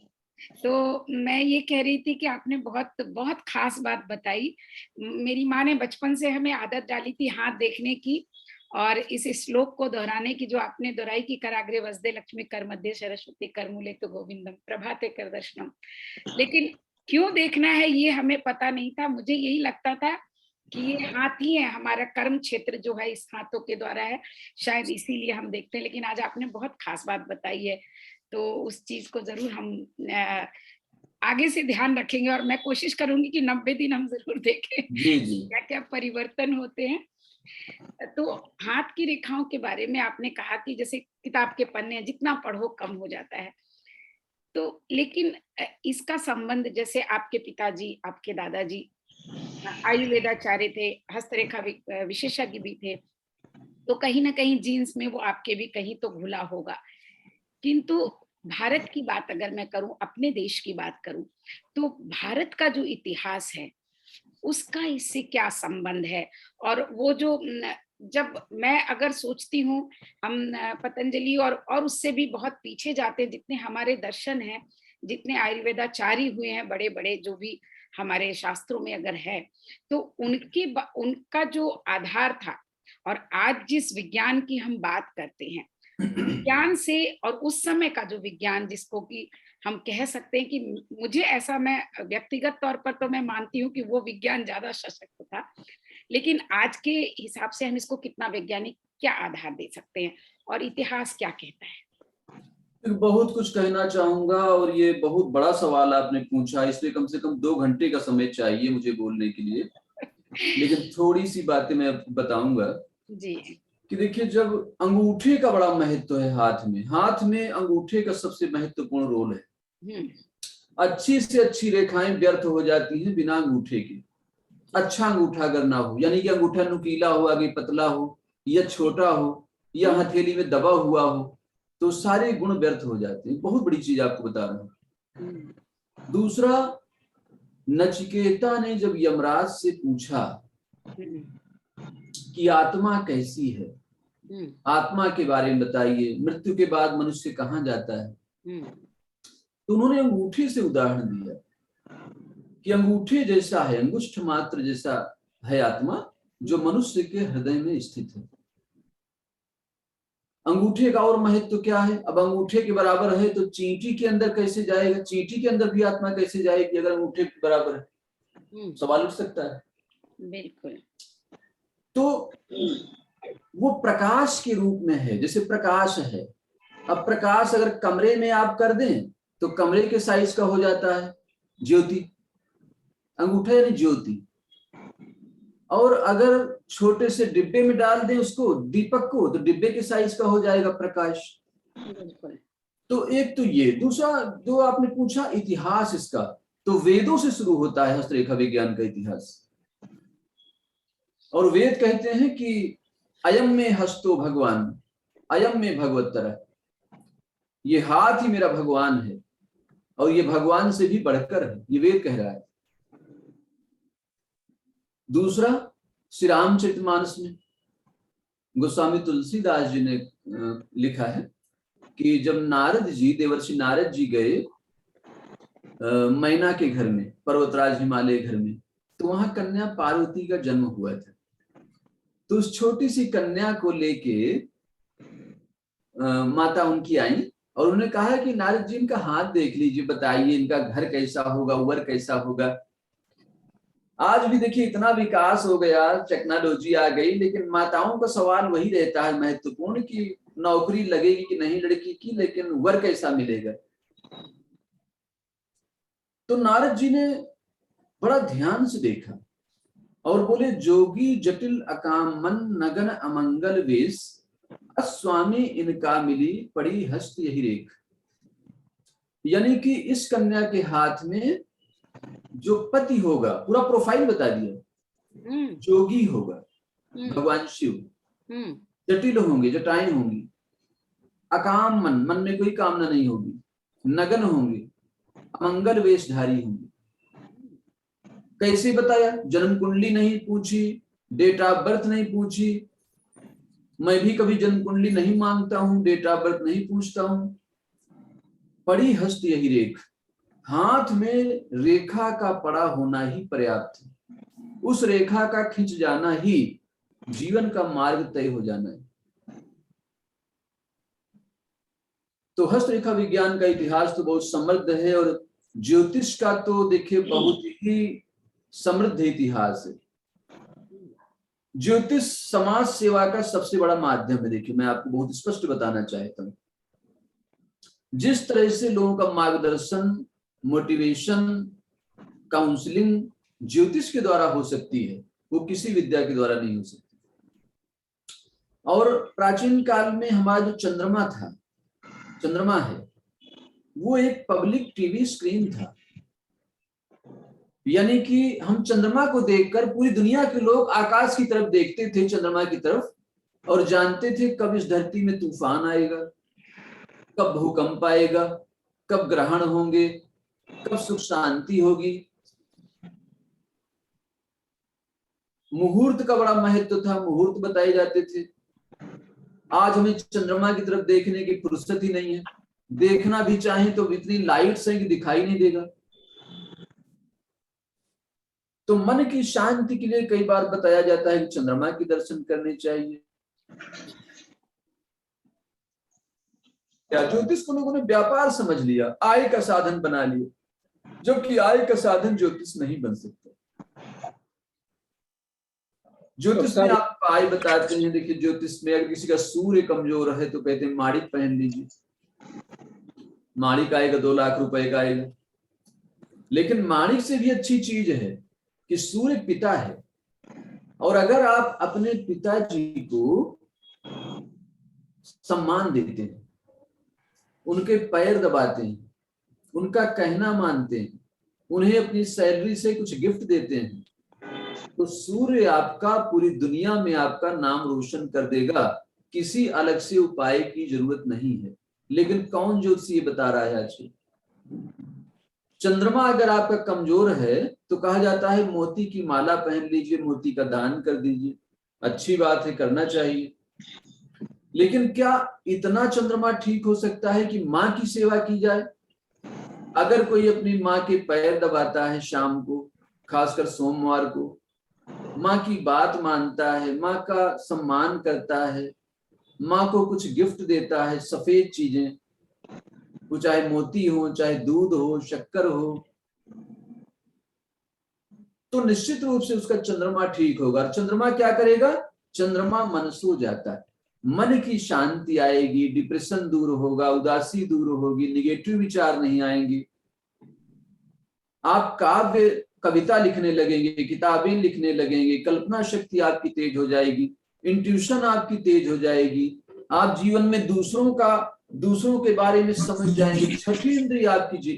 तो मैं ये कह रही थी कि आपने बहुत बहुत खास बात बताई। मेरी माँ ने बचपन से हमें आदत डाली थी हाथ देखने की, और इस श्लोक को दोहराने की जो आपने दोहराई की, कराग्रे वसदे लक्ष्मी कर मध्य सरस्वती कर मूले तो गोविंदम प्रभाते कर दर्शनम, लेकिन क्यों देखना है ये हमें पता नहीं था। मुझे यही लगता था कि ये हाथ ही है, हमारा कर्म क्षेत्र जो है इस हाथों के द्वारा है, शायद इसीलिए हम देखते हैं। लेकिन आज आपने बहुत खास बात बताई है, तो उस चीज को जरूर हम आगे से ध्यान रखेंगे, और मैं कोशिश करूंगी कि 90 दिन हम जरूर देखें
जी जी।
क्या क्या परिवर्तन होते हैं। तो हाथ की रेखाओं के बारे में आपने कहा कि जैसे किताब के पन्ने जितना पढ़ो कम हो जाता है, तो लेकिन इसका संबंध, जैसे आपके पिताजी, आपके दादाजी आयुर्वेदाचार्य थे, हस्तरेखा विशेषज्ञ भी थे, तो कहीं ना कहीं जीन्स में वो आपके भी कहीं तो घुला होगा। किंतु भारत की बात अगर मैं करूं, अपने देश की बात करूं, तो भारत का जो इतिहास है उसका इससे क्या संबंध है? और वो जो जब मैं अगर सोचती हूँ, हम पतंजलि और उससे भी बहुत पीछे जाते हैं, जितने हमारे दर्शन हैं, जितने आयुर्वेदाचार्य हुए हैं बड़े बड़े, जो भी हमारे शास्त्रों में अगर है, तो उनका जो आधार था, और आज जिस विज्ञान की हम बात करते हैं, विज्ञान से और उस समय का जो विज्ञान, जिसको कि हम कह सकते हैं कि मुझे ऐसा, मैं व्यक्तिगत तौर पर तो मैं मानती हूँ कि वो विज्ञान ज्यादा सशक्त था, लेकिन आज के हिसाब से हम इसको कितना वैज्ञानिक क्या आधार दे सकते हैं, और इतिहास क्या कहता है?
बहुत कुछ कहना चाहूंगा, और ये बहुत बड़ा सवाल आपने पूछा, इसलिए कम से कम 2 घंटे का समय चाहिए मुझे बोलने के लिए, लेकिन थोड़ी सी बातें मैं बताऊंगा
जी।
कि देखिए, जब अंगूठे का बड़ा महत्व है, हाथ में अंगूठे का सबसे महत्वपूर्ण रोल है। अच्छी से अच्छी रेखाएं व्यर्थ हो जाती हैं बिना अंगूठे के। अच्छा अंगूठा अगर ना हो, यानी कि अंगूठा नुकीला हो, आगे पतला हो, या छोटा हो, या हथेली में दबा हुआ हो, तो सारे गुण व्यर्थ हो जाते हैं। बहुत बड़ी चीज आपको बता रहा हूं। दूसरा, नचिकेता ने जब यमराज से पूछा कि आत्मा कैसी है, आत्मा के बारे में बताइए, मृत्यु के बाद मनुष्य कहाँ जाता है, तो उन्होंने अंगूठे से उदाहरण दिया कि अंगूठे जैसा है, अंगुष्ठ मात्र जैसा है आत्मा, जो मनुष्य के हृदय में स्थित है। अंगूठे का और महत्व क्या है? अब अंगूठे के बराबर है तो चींटी के अंदर कैसे जाएगा? चींटी के अंदर भी आत्मा कैसे जाएगी अगर अंगूठे के बराबर है? सवाल उठ सकता है।
बिल्कुल।
तो वो प्रकाश के रूप में है, जैसे प्रकाश है। अब प्रकाश अगर कमरे में आप कर दें तो कमरे के साइज का हो जाता है ज्योति, अंगूठा यानी ज्योति। और अगर छोटे से डिब्बे में डाल दें उसको, दीपक को, तो डिब्बे के साइज का हो जाएगा प्रकाश। तो एक तो ये। दूसरा जो आपने पूछा इतिहास इसका, तो वेदों से शुरू होता है हस्तरेखा विज्ञान का इतिहास। और वेद कहते हैं कि अयम में हस्तो भगवान, अयम में भगवत्तर, ये हाथ ही मेरा भगवान है, और ये भगवान से भी बढ़कर है, ये वेद कह रहा है। दूसरा, श्री रामचरितमानस में गोस्वामी तुलसीदास जी ने लिखा है कि जब नारद जी, देवर्षि नारद जी गए मैना के घर में, पर्वतराज हिमालय घर में, तो वहां कन्या पार्वती का जन्म हुआ था। तो उस छोटी सी कन्या को लेके माता उनकी आई और उन्होंने कहा कि नारद जी इनका हाथ देख लीजिए, बताइए इनका घर कैसा होगा, वर कैसा होगा। आज भी देखिए इतना विकास हो गया, टेक्नोलॉजी आ गई, लेकिन माताओं का सवाल वही रहता है महत्वपूर्ण कि नौकरी लगेगी कि नहीं लड़की की, लेकिन वर कैसा मिलेगा। तो नारद जी ने बड़ा ध्यान से देखा और बोले, जोगी जटिल अकाम मन नगन अमंगल वेश, अस्वामी इनका मिली पड़ी हस्त यही रेख। यानी कि इस कन्या के हाथ में जो पति होगा, पूरा प्रोफाइल बता दिया, जोगी होगा भगवान शिव, जटिल होंगे, जटाएं होंगी, अकाम मन, मन में कोई कामना नहीं होगी, नगन होंगे, अमंगल वेशधारी होंगे। कैसे बताया? जन्म कुंडली नहीं पूछी, डेट ऑफ बर्थ नहीं पूछी, मैं भी कभी जन्म कुंडली नहीं मांगता हूं, डेट ऑफ बर्थ नहीं पूछता हूं। पड़ी हस्त यही रेख, हाथ में रेखा का पड़ा होना ही पर्याप्त है। उस रेखा का खिंच जाना ही जीवन का मार्ग तय हो जाना है। तो हस्तरेखा विज्ञान का इतिहास तो बहुत समृद्ध है और ज्योतिष का तो देखिए बहुत ही समृद्ध इतिहास है। ज्योतिष समाज सेवा का सबसे बड़ा माध्यम है। देखिए मैं आपको बहुत स्पष्ट बताना चाहता हूं, जिस तरह से लोगों का मार्गदर्शन, मोटिवेशन, काउंसलिंग ज्योतिष के द्वारा हो सकती है, वो किसी विद्या के द्वारा नहीं हो सकती। और प्राचीन काल में हमारा जो चंद्रमा है, वो एक पब्लिक टीवी स्क्रीन था। यानी कि हम चंद्रमा को देखकर पूरी दुनिया के लोग आकाश की तरफ देखते थे, चंद्रमा की तरफ, और जानते थे कब इस धरती में तूफान आएगा, कब भूकंप आएगा, कब ग्रहण होंगे, कब सुख शांति होगी। मुहूर्त का बड़ा महत्व था, मुहूर्त बताए जाते थे। आज हमें चंद्रमा की तरफ देखने की फुर्सत ही नहीं है, देखना भी चाहें तो इतनी लाइट्स है कि दिखाई नहीं देगा। तो मन की शांति के लिए कई बार बताया जाता है कि चंद्रमा के दर्शन करने चाहिए। या ज्योतिष को लोगों ने व्यापार समझ लिया, आय का साधन बना लिया, जबकि आय का साधन ज्योतिष नहीं बन सकता। ज्योतिष में आप आय बताते हैं। देखिए ज्योतिष में अगर किसी का सूर्य कमजोर है तो कहते हैं माणिक पहन लीजिए, माणिक आएगा 2 लाख रुपए का आएगा। लेकिन माणिक से भी अच्छी चीज है कि सूर्य पिता है, और अगर आप अपने पिताजी को सम्मान देते हैं, उनके पैर दबाते हैं, उनका कहना मानते हैं, उन्हें अपनी सैलरी से कुछ गिफ्ट देते हैं, तो सूर्य आपका पूरी दुनिया में आपका नाम रोशन कर देगा। किसी अलग से उपाय की जरूरत नहीं है। लेकिन कौन ज्योतिषी ये बता रहा है आज? चंद्रमा अगर आपका कमजोर है तो कहा जाता है मोती की माला पहन लीजिए, मोती का दान कर दीजिए। अच्छी बात है, करना चाहिए। लेकिन क्या इतना चंद्रमा ठीक हो सकता है कि माँ की सेवा की जाए? अगर कोई अपनी माँ के पैर दबाता है शाम को, खासकर सोमवार को, माँ की बात मानता है, माँ का सम्मान करता है, माँ को कुछ गिफ्ट देता है, सफेद चीजें, वो चाहे मोती हो, चाहे दूध हो, शक्कर हो, तो निश्चित रूप से उसका चंद्रमा ठीक होगा। और चंद्रमा क्या करेगा? चंद्रमा मन सो जाता है, मन की शांति आएगी, डिप्रेशन दूर होगा, उदासी दूर होगी, निगेटिव विचार नहीं आएंगे। आप काव्य कविता लिखने लगेंगे, किताबें लिखने लगेंगे, कल्पना शक्ति आपकी तेज हो जाएगी, इंट्यूशन आपकी तेज हो जाएगी, आप जीवन में दूसरों के बारे में समझ जाएंगे, छठी इंद्रिय आपकी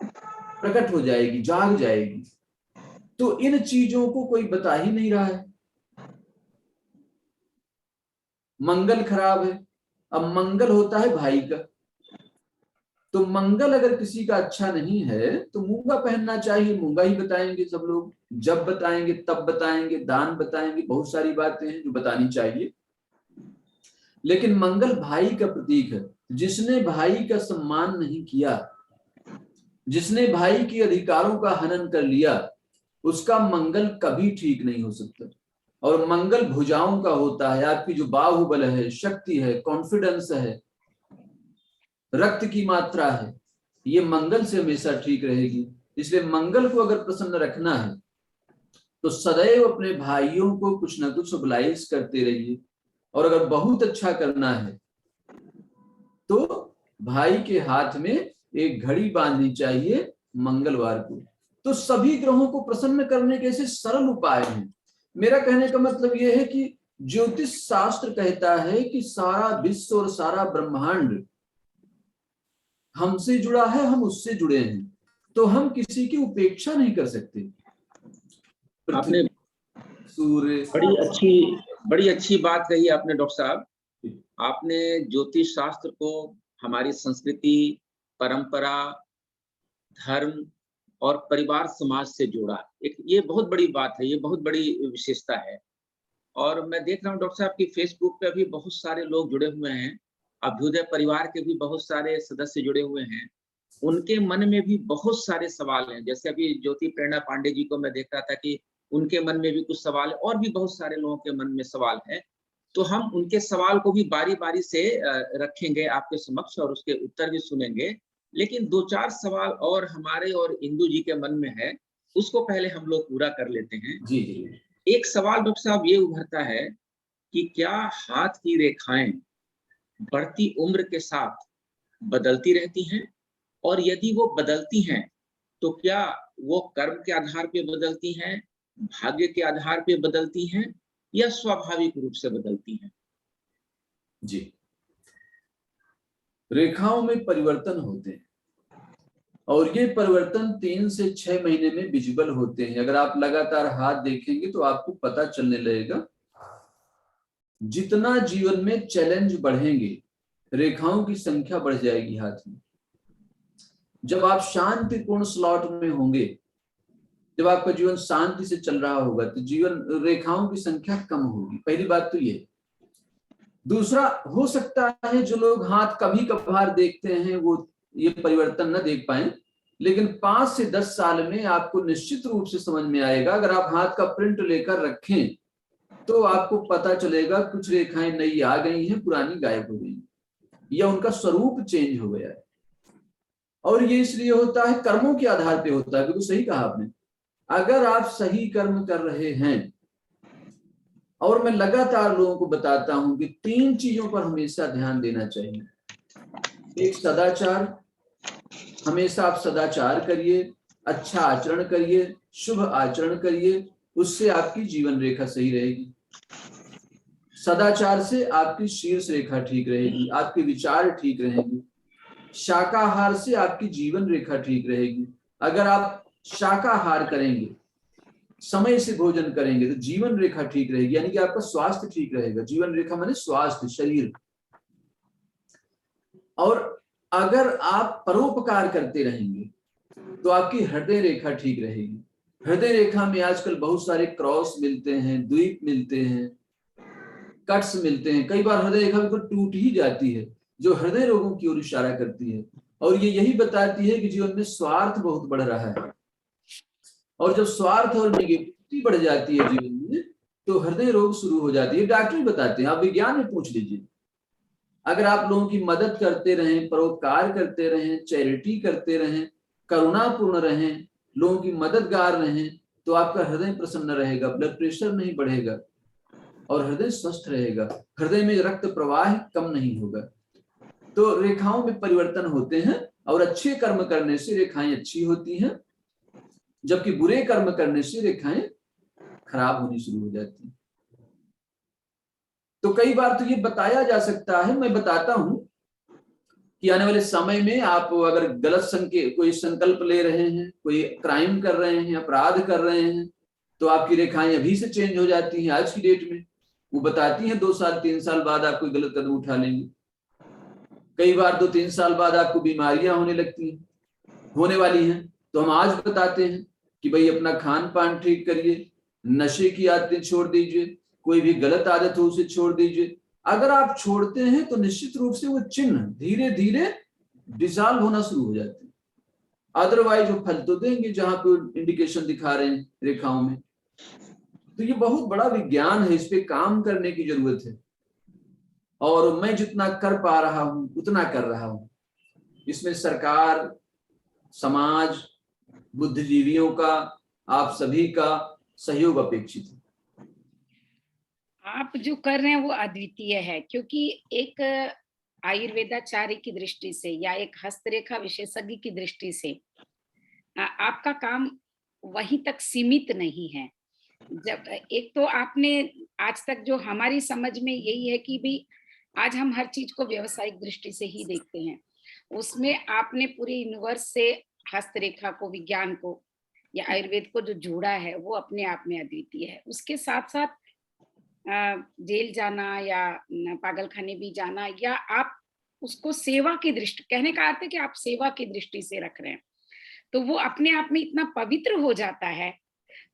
प्रकट हो जाएगी, जाग जाएगी। तो इन चीजों को कोई बता ही नहीं रहा है। मंगल खराब है, अब मंगल होता है भाई का, तो मंगल अगर किसी का अच्छा नहीं है तो मूंगा पहनना चाहिए। मूंगा ही बताएंगे सब लोग, जब बताएंगे तब बताएंगे, दान बताएंगे, बहुत सारी बातें हैं जो बतानी चाहिए। लेकिन मंगल भाई का प्रतीक है। जिसने भाई का सम्मान नहीं किया, जिसने भाई के अधिकारों का हनन कर लिया, उसका मंगल कभी ठीक नहीं हो सकता। और मंगल भुजाओं का होता है, आपकी जो बाहुबल है, शक्ति है, कॉन्फिडेंस है, रक्त की मात्रा है, ये मंगल से हमेशा ठीक रहेगी। इसलिए मंगल को अगर प्रसन्न रखना है तो सदैव अपने भाइयों को कुछ ना कुछ ओबलाइज करते रहिए। और अगर बहुत अच्छा करना है तो भाई के हाथ में एक घड़ी बांधनी चाहिए मंगलवार को। तो सभी ग्रहों को प्रसन्न करने के ऐसे सरल उपाय हैं। मेरा कहने का मतलब यह है कि ज्योतिष शास्त्र कहता है कि सारा विश्व और सारा ब्रह्मांड हमसे जुड़ा है, हम उससे जुड़े हैं, तो हम किसी की उपेक्षा नहीं कर सकते।
आपने
सूर्य
बड़ी अच्छी बात कही आपने डॉक्टर साहब। आपने ज्योतिष शास्त्र को हमारी संस्कृति, परंपरा, धर्म और परिवार समाज से जोड़ा। ये बहुत बड़ी बात है, ये बहुत बड़ी विशेषता है। और मैं देख रहा हूँ डॉक्टर साहब की फेसबुक पे भी बहुत सारे लोग जुड़े हुए हैं, अभ्युदय परिवार के भी बहुत सारे सदस्य जुड़े हुए हैं। उनके मन में भी बहुत सारे सवाल हैं। जैसे अभी ज्योति प्रेरणा पांडे जी को मैं देख रहा था कि उनके मन में भी कुछ सवाल है और भी बहुत सारे लोगों के मन में सवाल है, तो हम उनके सवाल को भी बारी बारी से रखेंगे आपके समक्ष और उसके उत्तर भी सुनेंगे। लेकिन 2-4 सवाल और हमारे और इंदु जी के मन में है, उसको पहले हम लोग पूरा कर लेते हैं।
जी जी।
एक सवाल डॉक्टर साहब ये उभरता है कि क्या हाथ की रेखाएं बढ़ती उम्र के साथ बदलती रहती हैं, और यदि वो बदलती हैं तो क्या वो कर्म के आधार पे बदलती हैं, भाग्य के आधार पे बदलती हैं, या स्वाभाविक रूप से बदलती हैं?
जी, रेखाओं में परिवर्तन होते हैं और ये परिवर्तन 3 से 6 महीने में विजिबल होते हैं। अगर आप लगातार हाथ देखेंगे तो आपको पता चलने लगेगा। जितना जीवन में चैलेंज बढ़ेंगे, रेखाओं की संख्या बढ़ जाएगी हाथ में। जब आप शांतिपूर्ण स्लॉट में होंगे, जब आपका जीवन शांति से चल रहा होगा, तो जीवन रेखाओं की संख्या कम होगी। पहली बात तो ये। दूसरा, हो सकता है जो लोग हाथ कभी कभार देखते हैं वो ये परिवर्तन न देख पाए, लेकिन 5 से 10 साल में आपको निश्चित रूप से समझ में आएगा। अगर आप हाथ का प्रिंट लेकर रखें तो आपको पता चलेगा कुछ रेखाएं नई आ गई हैं, पुरानी गायब हो गई, या उनका स्वरूप चेंज हो गया है। और ये इसलिए होता है, कर्मों के आधार पे होता है। बिल्कुल सही कहा आपने। अगर आप सही कर्म कर रहे हैं, और मैं लगातार लोगों को बताता हूं कि 3 चीजों पर हमेशा ध्यान देना चाहिए। एक, सदाचार। हमेशा आप सदाचार करिए, अच्छा आचरण करिए, शुभ आचरण करिए, उससे आपकी जीवन रेखा सही रहेगी। सदाचार से आपकी शीर्ष रेखा ठीक रहेगी, आपके विचार ठीक रहेंगे। शाकाहार से आपकी जीवन रेखा ठीक रहेगी। अगर आप शाकाहार करेंगे, समय से भोजन करेंगे, तो जीवन रेखा ठीक रहेगी, यानी कि आपका स्वास्थ्य ठीक रहेगा। जीवन रेखा माने स्वास्थ्य, शरीर। और अगर आप परोपकार करते रहेंगे तो आपकी हृदय रेखा ठीक रहेगी। हृदय रेखा में आजकल बहुत सारे क्रॉस मिलते हैं, द्वीप मिलते हैं, कट्स मिलते हैं। कई बार हृदय रेखा बिल्कुल टूट ही जाती है, जो हृदय रोगों की ओर इशारा करती है, और ये यही बताती है कि जीवन में स्वार्थ बहुत बढ़ रहा है। और जब स्वार्थ और निगेटिविटी बढ़ जाती है जीवन में, तो हृदय रोग शुरू हो जाती है। डॉक्टर ही बताते हैं, आप विज्ञान में पूछ लीजिए। अगर आप लोगों की मदद करते रहें, परोपकार करते रहें, चैरिटी करते रहें, करुणापूर्ण रहें, लोगों की मददगार रहें, तो आपका हृदय प्रसन्न रहेगा, ब्लड प्रेशर नहीं बढ़ेगा और हृदय स्वस्थ रहेगा। हृदय में रक्त प्रवाह कम नहीं होगा। तो रेखाओं में परिवर्तन होते हैं, और अच्छे कर्म करने से रेखाएं अच्छी होती हैं, जबकि बुरे कर्म करने से रेखाएं खराब होनी शुरू हो जाती हैं। तो कई बार तो ये बताया जा सकता है, मैं बताता हूं, कि आने वाले समय में आप अगर गलत संकेत, कोई संकल्प ले रहे हैं, कोई क्राइम कर रहे हैं, अपराध कर रहे हैं, तो आपकी रेखाएं अभी से चेंज हो जाती हैं। आज की डेट में वो बताती हैं 2 साल 3 साल बाद आप कोई गलत कदम उठा लेंगे। कई बार 2-3 साल बाद आपको बीमारियां होने लगती हैं, होने वाली हैं। तो हम आज बताते हैं कि भाई अपना खान पान ठीक करिए, नशे की आदतें छोड़ दीजिए, कोई भी गलत आदत हो उसे छोड़ दीजिए। अगर आप छोड़ते हैं तो निश्चित रूप से वो चिन्ह धीरे धीरे डिसॉल्व होना शुरू हो जाते हैं। अदरवाइज वो फल तो देंगे जहां पे इंडिकेशन दिखा रहे हैं रेखाओं में। तो ये बहुत बड़ा विज्ञान है, इस पे काम करने की जरूरत है, और मैं जितना कर पा रहा हूं उतना कर रहा हूं। इसमें सरकार, समाज, बुद्धिजीवियों का, आप सभी का सहयोग अपेक्षित है।
आप जो कर रहे हैं वो अद्वितीय है, क्योंकि एक आयुर्वेदाचार्य की दृष्टि से या एक हस्तरेखा विशेषज्ञ की दृष्टि से आपका काम वहीं तक सीमित नहीं है। जब एक तो आपने आज तक जो हमारी समझ में यही है कि भी आज हम हर चीज को व्यवसायिक दृष्टि से ही देखते हैं, उसमें आपने पूरे यूनिवर्स से हस्तरेखा को, विज्ञान को या आयुर्वेद को जो जोड़ा है वो अपने आप में अद्वितीय है। उसके साथ साथ जेल जाना या पागलखाने भी जाना, या आप उसको सेवा की दृष्टि, कहने का अर्थ है कि आप सेवा की दृष्टि से रख रहे हैं, तो वो अपने आप में इतना पवित्र हो जाता है,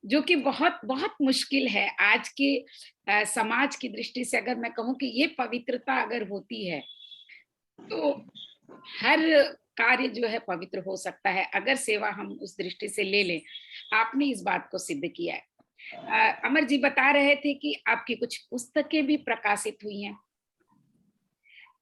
जो कि बहुत बहुत मुश्किल है आज के समाज की दृष्टि से। अगर मैं कहूँ कि ये पवित्रता अगर होती है तो हर कार्य जो है पवित्र हो सकता है, अगर सेवा हम उस दृष्टि से ले लें। आपने इस बात को सिद्ध किया है। अमर जी बता रहे थे कि आपकी कुछ पुस्तकें भी प्रकाशित हुई हैं,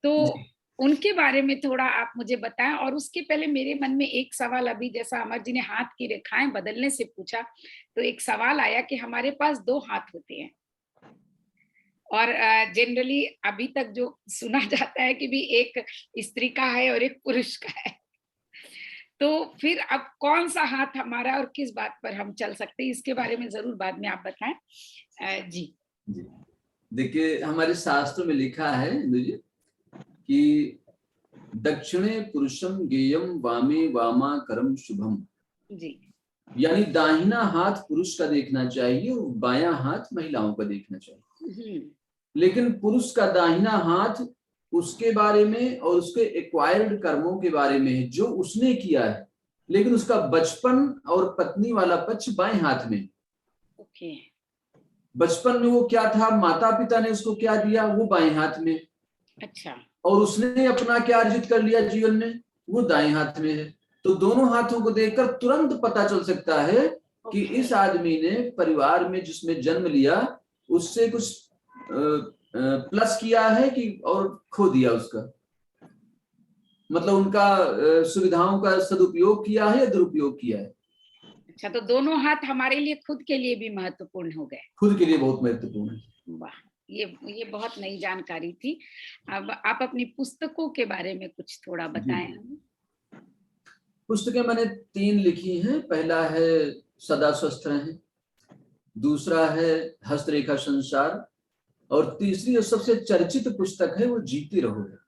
तो उनके बारे में थोड़ा आप मुझे बताएं। और उसके पहले मेरे मन में एक सवाल, अभी जैसा अमर जी ने हाथ की रेखाएं बदलने से पूछा, तो एक सवाल आया कि हमारे पास 2 हाथ होते हैं, और जनरली अभी तक जो सुना जाता है कि भी एक स्त्री का है और एक पुरुष का है, तो फिर अब कौन सा हाथ हमारा और किस बात पर हम चल सकते हैं, इसके बारे में जरूर बाद में आप बताएं। जी
जी देखिए, हमारे शास्त्रों में लिखा है इंदु जी कि दक्षिणे पुरुषम गेयम वामे वामा करम शुभम,
जी
यानी दाहिना हाथ पुरुष का देखना चाहिए और बायां हाथ महिलाओं का देखना चाहिए। लेकिन पुरुष का दाहिना हाथ उसके बारे में और उसके एक्वायर्ड कर्मों के बारे में है जो उसने किया है, लेकिन उसका बचपन और पत्नी वाला पक्ष बाएं हाथ में।
ओके।
बचपन में वो क्या था, माता पिता ने उसको क्या दिया, वो बाएं हाथ में।
अच्छा।
और उसने अपना क्या अर्जित कर लिया जीवन में, वो दाएं हाथ में है। तो दोनों हाथों को देखकर तुरंत पता चल सकता है कि इस आदमी ने परिवार में जिसमें जन्म लिया उससे कुछ प्लस किया है कि और खो दिया उसका, मतलब उनका सुविधाओं का सदुपयोग किया है या दुरुपयोग किया है।
अच्छा, तो दोनों हाथ हमारे लिए खुद के लिए भी महत्वपूर्ण हो गए।
खुद के लिए बहुत महत्वपूर्ण है।
वाह, ये बहुत नई जानकारी थी। अब आप अपनी पुस्तकों के बारे में कुछ थोड़ा बताएं।
पुस्तकें मैंने 3 लिखी हैं। पहला है सदा स्वस्थ रहें, दूसरा है हस्तरेखा संसार, और तीसरी जो सबसे चर्चित पुस्तक है वो जीते रहो है।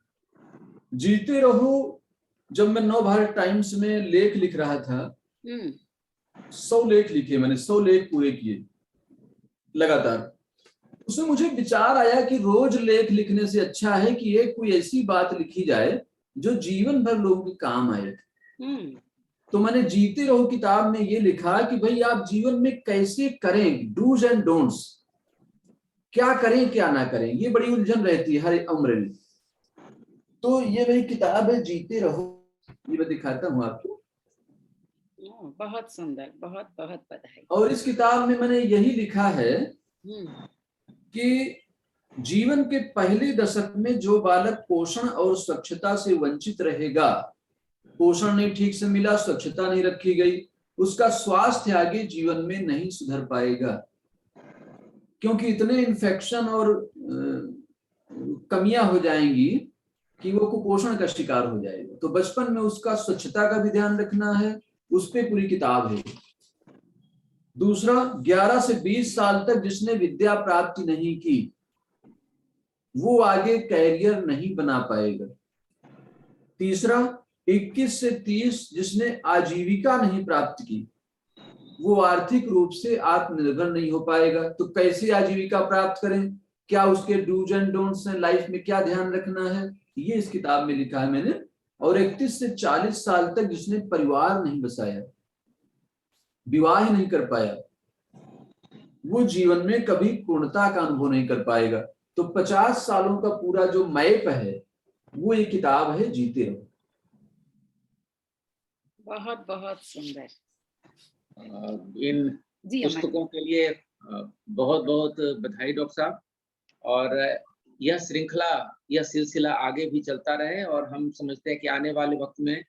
जीते रहो, जब मैं नव भारत टाइम्स में लेख लिख रहा था, 100 लेख लिखे मैंने, 100 लेख पूरे किए लगातार। उसमें मुझे विचार आया कि रोज लेख लिखने से अच्छा है कि एक कोई ऐसी बात लिखी जाए जो जीवन भर लोगों के काम आए। तो मैंने जीते रहो किताब में ये लिखा कि भाई आप जीवन में कैसे करें, डूज एंड डोंट्स, क्या करें क्या ना करें, ये बड़ी उलझन रहती है हर उम्र में। तो ये वही किताब है जीते रहो, ये मैं दिखाता हूँ आपको।
बहुत सुंदर, बहुत बहुत बधाई।
और इस किताब में मैंने यही लिखा है कि जीवन के पहले दशक में जो बालक पोषण और स्वच्छता से वंचित रहेगा, पोषण नहीं ठीक से मिला, स्वच्छता नहीं रखी गई, उसका स्वास्थ्य आगे जीवन में नहीं सुधर पाएगा, क्योंकि इतने इन्फेक्शन और कमियां हो जाएंगी कि वो कुपोषण का शिकार हो जाएगा। तो बचपन में उसका स्वच्छता का भी ध्यान रखना है, उस पे पूरी किताब है। दूसरा, 11 से 20 साल तक जिसने विद्या प्राप्ति नहीं की वो आगे कैरियर नहीं बना पाएगा। तीसरा, 21 से 30 जिसने आजीविका नहीं प्राप्त की वो आर्थिक रूप से आत्मनिर्भर नहीं हो पाएगा। तो कैसे आजीविका प्राप्त करें, क्या उसके डूज एंड डोंट्स हैं, लाइफ में क्या ध्यान रखना है, ये इस किताब में लिखा है मैंने। और 31 से 40 साल तक जिसने परिवार नहीं बसाया, विवाह नहीं कर पाया, वो जीवन में कभी पूर्णता का अनुभव नहीं कर पाएगा। तो 50 सालों का पूरा जो मैप है वो ये किताब है जीते रहो।
बहुत बहुत सुंदर।
इन पुस्तकों के लिए बहुत बहुत बधाई डॉक्टर साहब, और यह श्रृंखला, यह सिलसिला आगे भी चलता रहे, और हम समझते हैं कि आने वाले वक्त में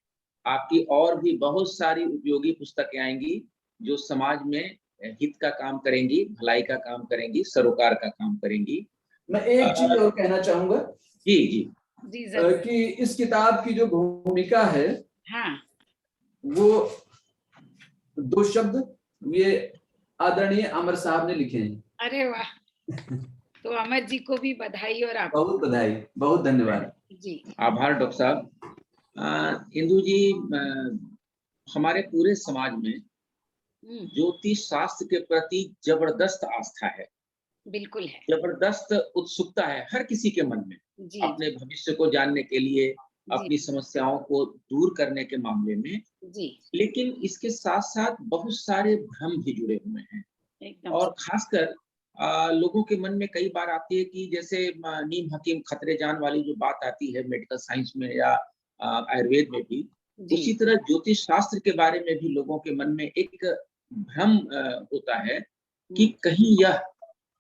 आपकी और भी बहुत सारी उपयोगी पुस्तकें आएंगी जो समाज में हित का काम करेंगी, भलाई का काम करेंगी, सरोकार का काम करेंगी।
मैं एक चीज और कहना चाहूंगा
जी जी
जी
कि इस किताब की जो भूमिका है,
हाँ,
वो 2 शब्द ये आदरणीय अमर साहब ने लिखे हैं।
अरे वाह, तो अमर जी को भी बधाई और आपको
बहुत बधाई, बहुत धन्यवाद
जी।
आभार डॉक्टर साहब। इंदु जी, हमारे पूरे समाज में ज्योतिष शास्त्र के प्रति जबरदस्त आस्था है,
बिल्कुल है,
जबरदस्त उत्सुकता है हर किसी के मन में
जी,
अपने भविष्य को जानने के लिए, अपनी समस्याओं को दूर करने के मामले में
जी।
लेकिन इसके साथ साथ बहुत सारे भ्रम भी जुड़े हुए हैं,
एकदम।
और खासकर लोगों के मन में कई बार आती है कि जैसे नीम हकीम खतरे जान वाली जो बात आती है मेडिकल साइंस में या आयुर्वेद में भी, उसी तरह ज्योतिष शास्त्र के बारे में भी लोगों के मन में एक भ्रम होता है कि कहीं यह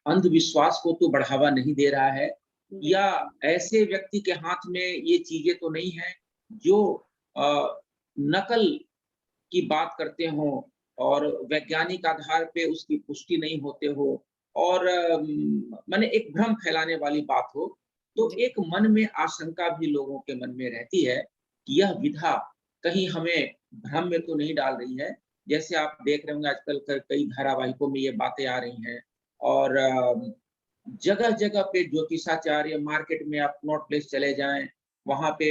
अंधविश्वास को तो बढ़ावा नहीं दे रहा है, या ऐसे व्यक्ति के हाथ में ये चीजें तो नहीं है जो नकल की बात करते हो और वैज्ञानिक आधार पे उसकी पुष्टि नहीं होते हो, और माने एक भ्रम फैलाने वाली बात हो। तो एक मन में आशंका भी लोगों के मन में रहती है कि यह विधा कहीं हमें भ्रम में तो नहीं डाल रही है। जैसे आप देख रहे होंगे आजकल कई धारावाहिकों में ये बातें आ रही हैं, और जगह जगह पे ज्योतिषाचार्य, मार्केट में आप नॉर्थ प्लेस चले जाएं, वहां पे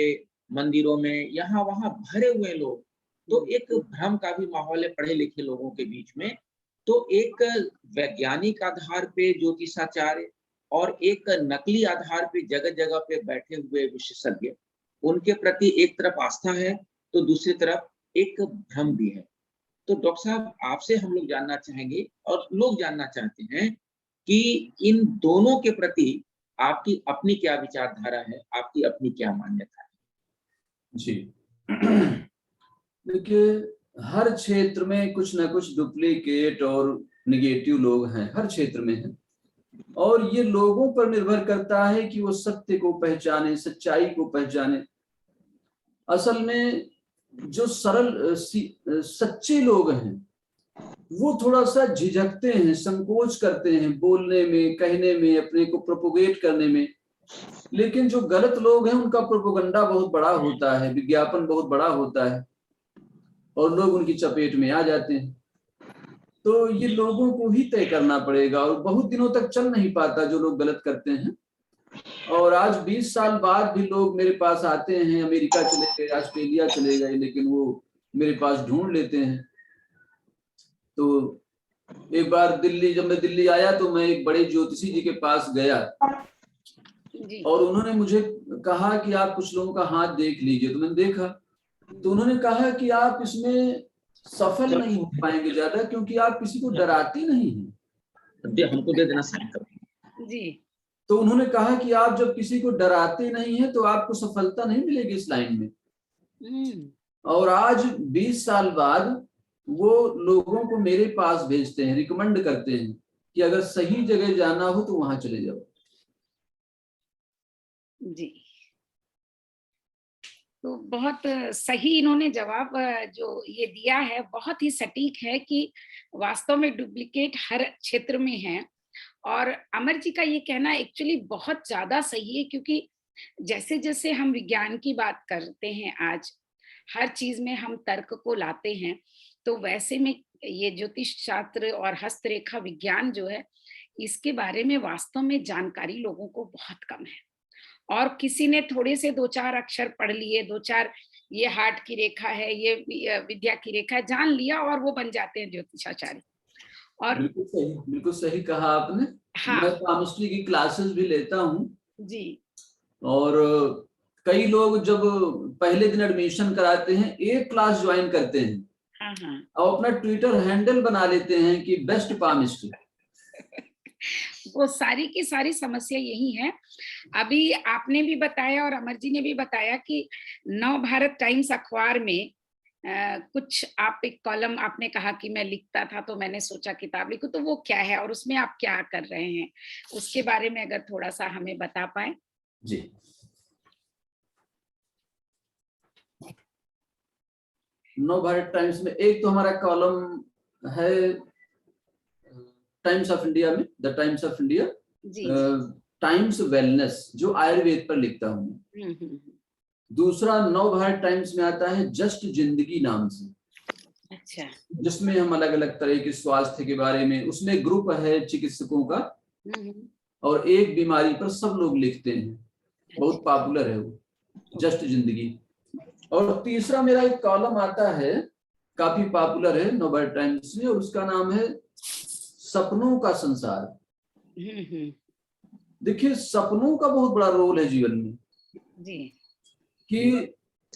मंदिरों में यहाँ वहां भरे हुए लोग। तो एक भ्रम का भी माहौल है पढ़े लिखे लोगों के बीच में। तो एक वैज्ञानिक आधार पे ज्योतिषाचार्य और एक नकली आधार पे जगह जगह पे बैठे हुए विशेषज्ञ, उनके प्रति एक तरफ आस्था है तो दूसरी तरफ एक भ्रम भी है। तो डॉक्टर साहब, आपसे हम लोग जानना चाहेंगे और लोग जानना चाहते हैं कि इन दोनों के प्रति आपकी अपनी क्या विचारधारा है, आपकी अपनी क्या मान्यता है?
जी देखिए, हर क्षेत्र में कुछ ना कुछ डुप्लीकेट और निगेटिव लोग हैं, हर क्षेत्र में हैं, और ये लोगों पर निर्भर करता है कि वो सत्य को पहचाने, सच्चाई को पहचाने। असल में जो सरल सच्चे लोग हैं वो थोड़ा सा झिझकते हैं, संकोच करते हैं बोलने में, कहने में, अपने को प्रोपोगेट करने में। लेकिन जो गलत लोग हैं उनका प्रोपोगंडा बहुत बड़ा होता है, विज्ञापन बहुत बड़ा होता है, और लोग उनकी चपेट में आ जाते हैं। तो ये लोगों को ही तय करना पड़ेगा, और बहुत दिनों तक चल नहीं पाता जो लोग गलत करते हैं। और आज 20 साल बाद भी लोग मेरे पास आते हैं, अमेरिका चले गए, ऑस्ट्रेलिया चले गए, लेकिन वो मेरे पास ढूंढ लेते हैं। तो एक बार दिल्ली, जब मैं दिल्ली आया तो मैं एक बड़े ज्योतिषी जी के पास गया, और उन्होंने मुझे कहा कि आप कुछ लोगों का हाथ देख लीजिए। तो मैंने देखा, तो उन्होंने कहा कि आप इसमें सफल नहीं हो पाएंगे ज्यादा, क्योंकि आप किसी को डराते नहीं हैं।
हमको दे देना साइन कर
जी।
तो उन्होंने कहा कि आप जब किसी को डराते नहीं हैं तो आपको सफलता नहीं मिलेगी इस लाइन में। और आज 20 साल बाद वो लोगों को मेरे पास भेजते हैं, रिकमेंड करते हैं कि अगर सही जगह जाना हो तो वहां चले जाओ।
जी, तो बहुत सही इन्होंने जवाब जो ये दिया है, बहुत ही सटीक है कि वास्तव में डुप्लीकेट हर क्षेत्र में है। और अमर जी का ये कहना एक्चुअली बहुत ज्यादा सही है, क्योंकि जैसे जैसे हम विज्ञान की बात करते हैं आज, हर चीज में हम तर्क को लाते हैं, तो वैसे में ये ज्योतिष शास्त्र और हस्तरेखा विज्ञान जो है, इसके बारे में वास्तव में जानकारी लोगों को बहुत कम है। और किसी ने थोड़े से 2-4 अक्षर पढ़ लिए, 2-4 ये हार्ट की रेखा है, ये विद्या की रेखा है, जान लिया और वो बन जाते हैं ज्योतिषाचार्य। और
बिल्कुल सही कहा आपने।
हाँ,
मैं केमिस्ट्री की क्लासेस भी लेता हूँ
जी।
और कई लोग जब पहले दिन एडमिशन कराते हैं, एक क्लास ज्वाइन करते हैं,
हाँ हाँ,
और अपना ट्विटर हैंडल बना लेते हैं कि बेस्ट पामिस्ट्री।
वो सारी की सारी समस्या यही है। अभी आपने भी बताया और अमर जी ने भी बताया कि नवभारत टाइम्स अखबार में कुछ आप एक कॉलम आपने कहा कि मैं लिखता था, तो मैंने सोचा किताब लिखूं। तो वो क्या है और उसमें आप क्या कर रहे हैं, उसके बारे में अगर थोड़ा सा हमें बता पाए।
जी, नवभारत टाइम्स में एक तो हमारा कॉलम है टाइम्स ऑफ इंडिया में, the times of India, times wellness, जो आयुर्वेद पर लिखता हूँ। दूसरा नवभारत टाइम्स में आता है जस्ट जिंदगी नाम से,
अच्छा,
जिसमें हम अलग अलग तरह के स्वास्थ्य के बारे में, उसमें ग्रुप है चिकित्सकों का, और एक बीमारी पर सब लोग लिखते हैं, बहुत पॉपुलर है वो, जस्ट जिंदगी। और तीसरा मेरा एक कॉलम आता है, काफी पॉपुलर है नवभारत टाइम्स में, और उसका नाम है सपनों का संसार। देखिए, सपनों का बहुत बड़ा रोल है जीवन में
जी, कि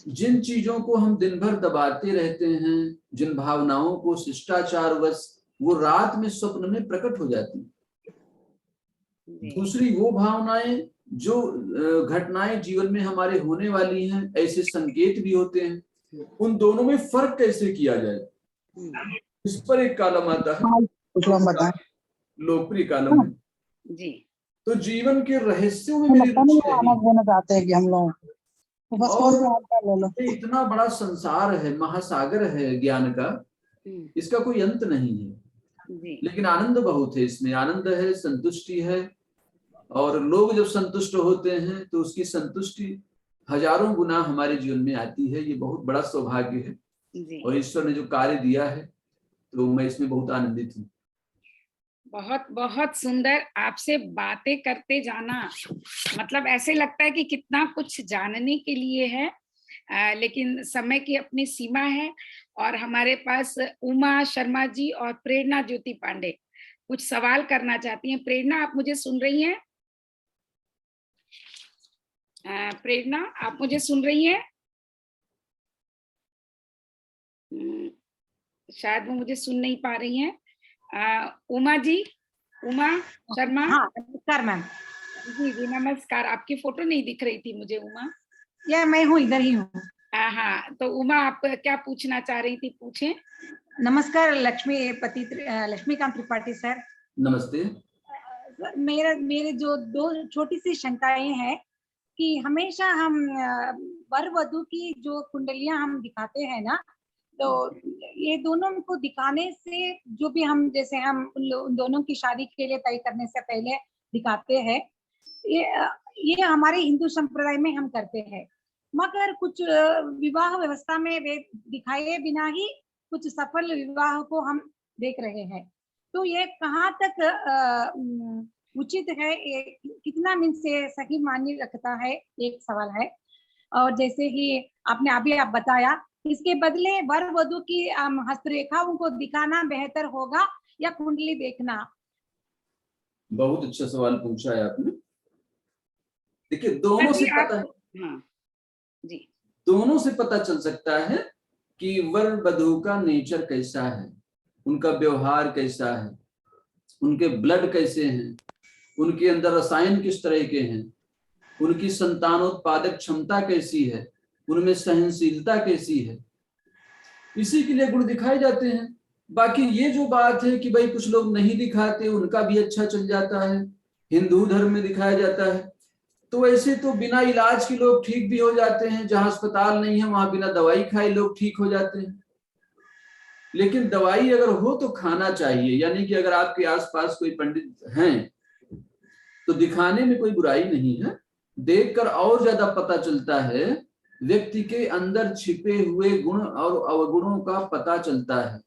जिन चीजों को हम दिन भर दबाते रहते हैं, जिन भावनाओं को शिष्टाचारवश, वो रात में स्वप्न में प्रकट हो जाती हैं। दूसरी वो भावनाएं जो घटनाएं जीवन में हमारे होने वाली हैं, ऐसे संकेत भी होते हैं, उन दोनों में फर्क कैसे किया जाए, इस पर एक कॉलम आता है। लोकप्रिय कॉलम है।
जी
तो जीवन के रहस्यों में
तो
मेरी
लगता नहीं
रुचि
वो
रही
आनंद देना चाहते हैं कि हम लोग तो बस कोई भी
और
आंसर ले लो।
ये इतना बड़ा संसार है, महासागर है ज्ञान का, इसका कोई अंत नहीं है।
जी
लेकिन आनंद बहुत है इसमें, आनंद है, संतुष्टि है। और लोग जब संतुष्ट होते हैं तो उसकी संतुष्टि हजारों गुना हमारे जीवन में आती है। ये बहुत बड़ा सौभाग्य है
जी
और ईश्वर ने जो कार्य दिया है तो मैं इसमें बहुत आनंदित हूँ।
बहुत बहुत सुंदर। आपसे बातें करते जाना मतलब ऐसे लगता है कि कितना कुछ जानने के लिए है, लेकिन समय की अपनी सीमा है। और हमारे पास उमा शर्मा जी और प्रेरणा ज्योति पांडे कुछ सवाल करना चाहती हैं। प्रेरणा, आप मुझे सुन रही हैं? प्रेरणा, आप मुझे सुन रही हैं? शायद वो मुझे सुन नहीं पा रही हैं। उमा जी, उमा शर्मा।
हाँ नमस्कार मैम।
जी जी नमस्कार। आपकी फोटो नहीं दिख रही थी मुझे उमा।
या मैं हूँ, इधर ही हूँ।
हाँ, तो उमा आप क्या पूछना चाह रही थी, पूछें।
नमस्कार लक्ष्मीकांत त्रिपाठी सर।
नमस्ते।
मेरे जो दो छोटी सी शंकाएं हैं कि हमेशा हम वर वधु की जो कुंडलियां हम दिखाते हैं ना, तो ये दोनों को दिखाने से जो भी हम जैसे हम उन दोनों की शादी के लिए तय करने से पहले दिखाते हैं, ये हमारे हिंदू संप्रदाय में हम करते हैं। मगर कुछ विवाह व्यवस्था में वे दिखाए बिना ही कुछ सफल विवाह को हम देख रहे हैं। तो ये कहाँ तक उचित है, ये कितना मीन से सही मायने रखता है, एक सवाल है। और जैसे ही आपने अभी आप बताया, इसके बदले वर वधु की हस्तरेखाओं को दिखाना बेहतर होगा या कुंडली देखना?
बहुत अच्छा सवाल पूछा है आपने। देखिए दोनों से पता है,
हाँ जी,
दोनों से पता चल सकता है कि वर वधु का नेचर कैसा है, उनका व्यवहार कैसा है, उनके ब्लड कैसे हैं, उनके अंदर रसायन किस तरह के हैं, उनकी संतानोत्पादक क्षमता कैसी है, उनमें सहनशीलता कैसी है, इसी के लिए गुण दिखाए जाते हैं। बाकी ये जो बात है कि भाई कुछ लोग नहीं दिखाते, उनका भी अच्छा चल जाता है, हिंदू धर्म में दिखाया जाता है, तो वैसे तो बिना इलाज के लोग ठीक भी हो जाते हैं। जहां अस्पताल नहीं है वहां बिना दवाई खाए लोग ठीक हो जाते हैं। लेकिन दवाई अगर हो तो खाना चाहिए, यानी कि अगर आपके आसपास कोई पंडित हैं तो दिखाने में कोई बुराई नहीं है। देखकर और ज्यादा पता चलता है, व्यक्ति के अंदर छिपे हुए गुण और अवगुणों का पता चलता है,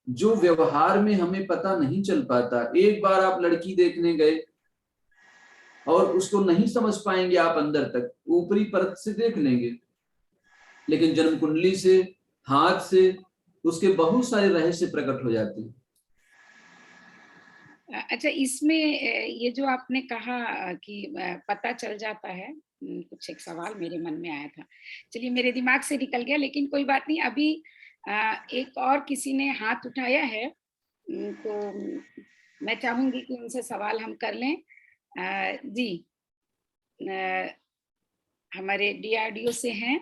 जो व्यवहार में हमें पता नहीं चल पाता। एक बार आप लड़की देखने गए और उसको नहीं समझ पाएंगे आप अंदर तक, ऊपरी परत से देख लेंगे, लेकिन जन्म कुंडली से, हाथ से उसके बहुत सारे रहस्य प्रकट हो जाते हैं।
अच्छा, इसमें ये जो आपने कहा कि पता चल जाता है, कुछ एक सवाल मेरे मन में आया था, चलिए मेरे दिमाग से निकल गया, लेकिन कोई बात नहीं। अभी एक और किसी ने हाथ उठाया है, तो मैं चाहूंगी कि उनसे सवाल हम कर लें। जी, हमारे DRDO से हैं।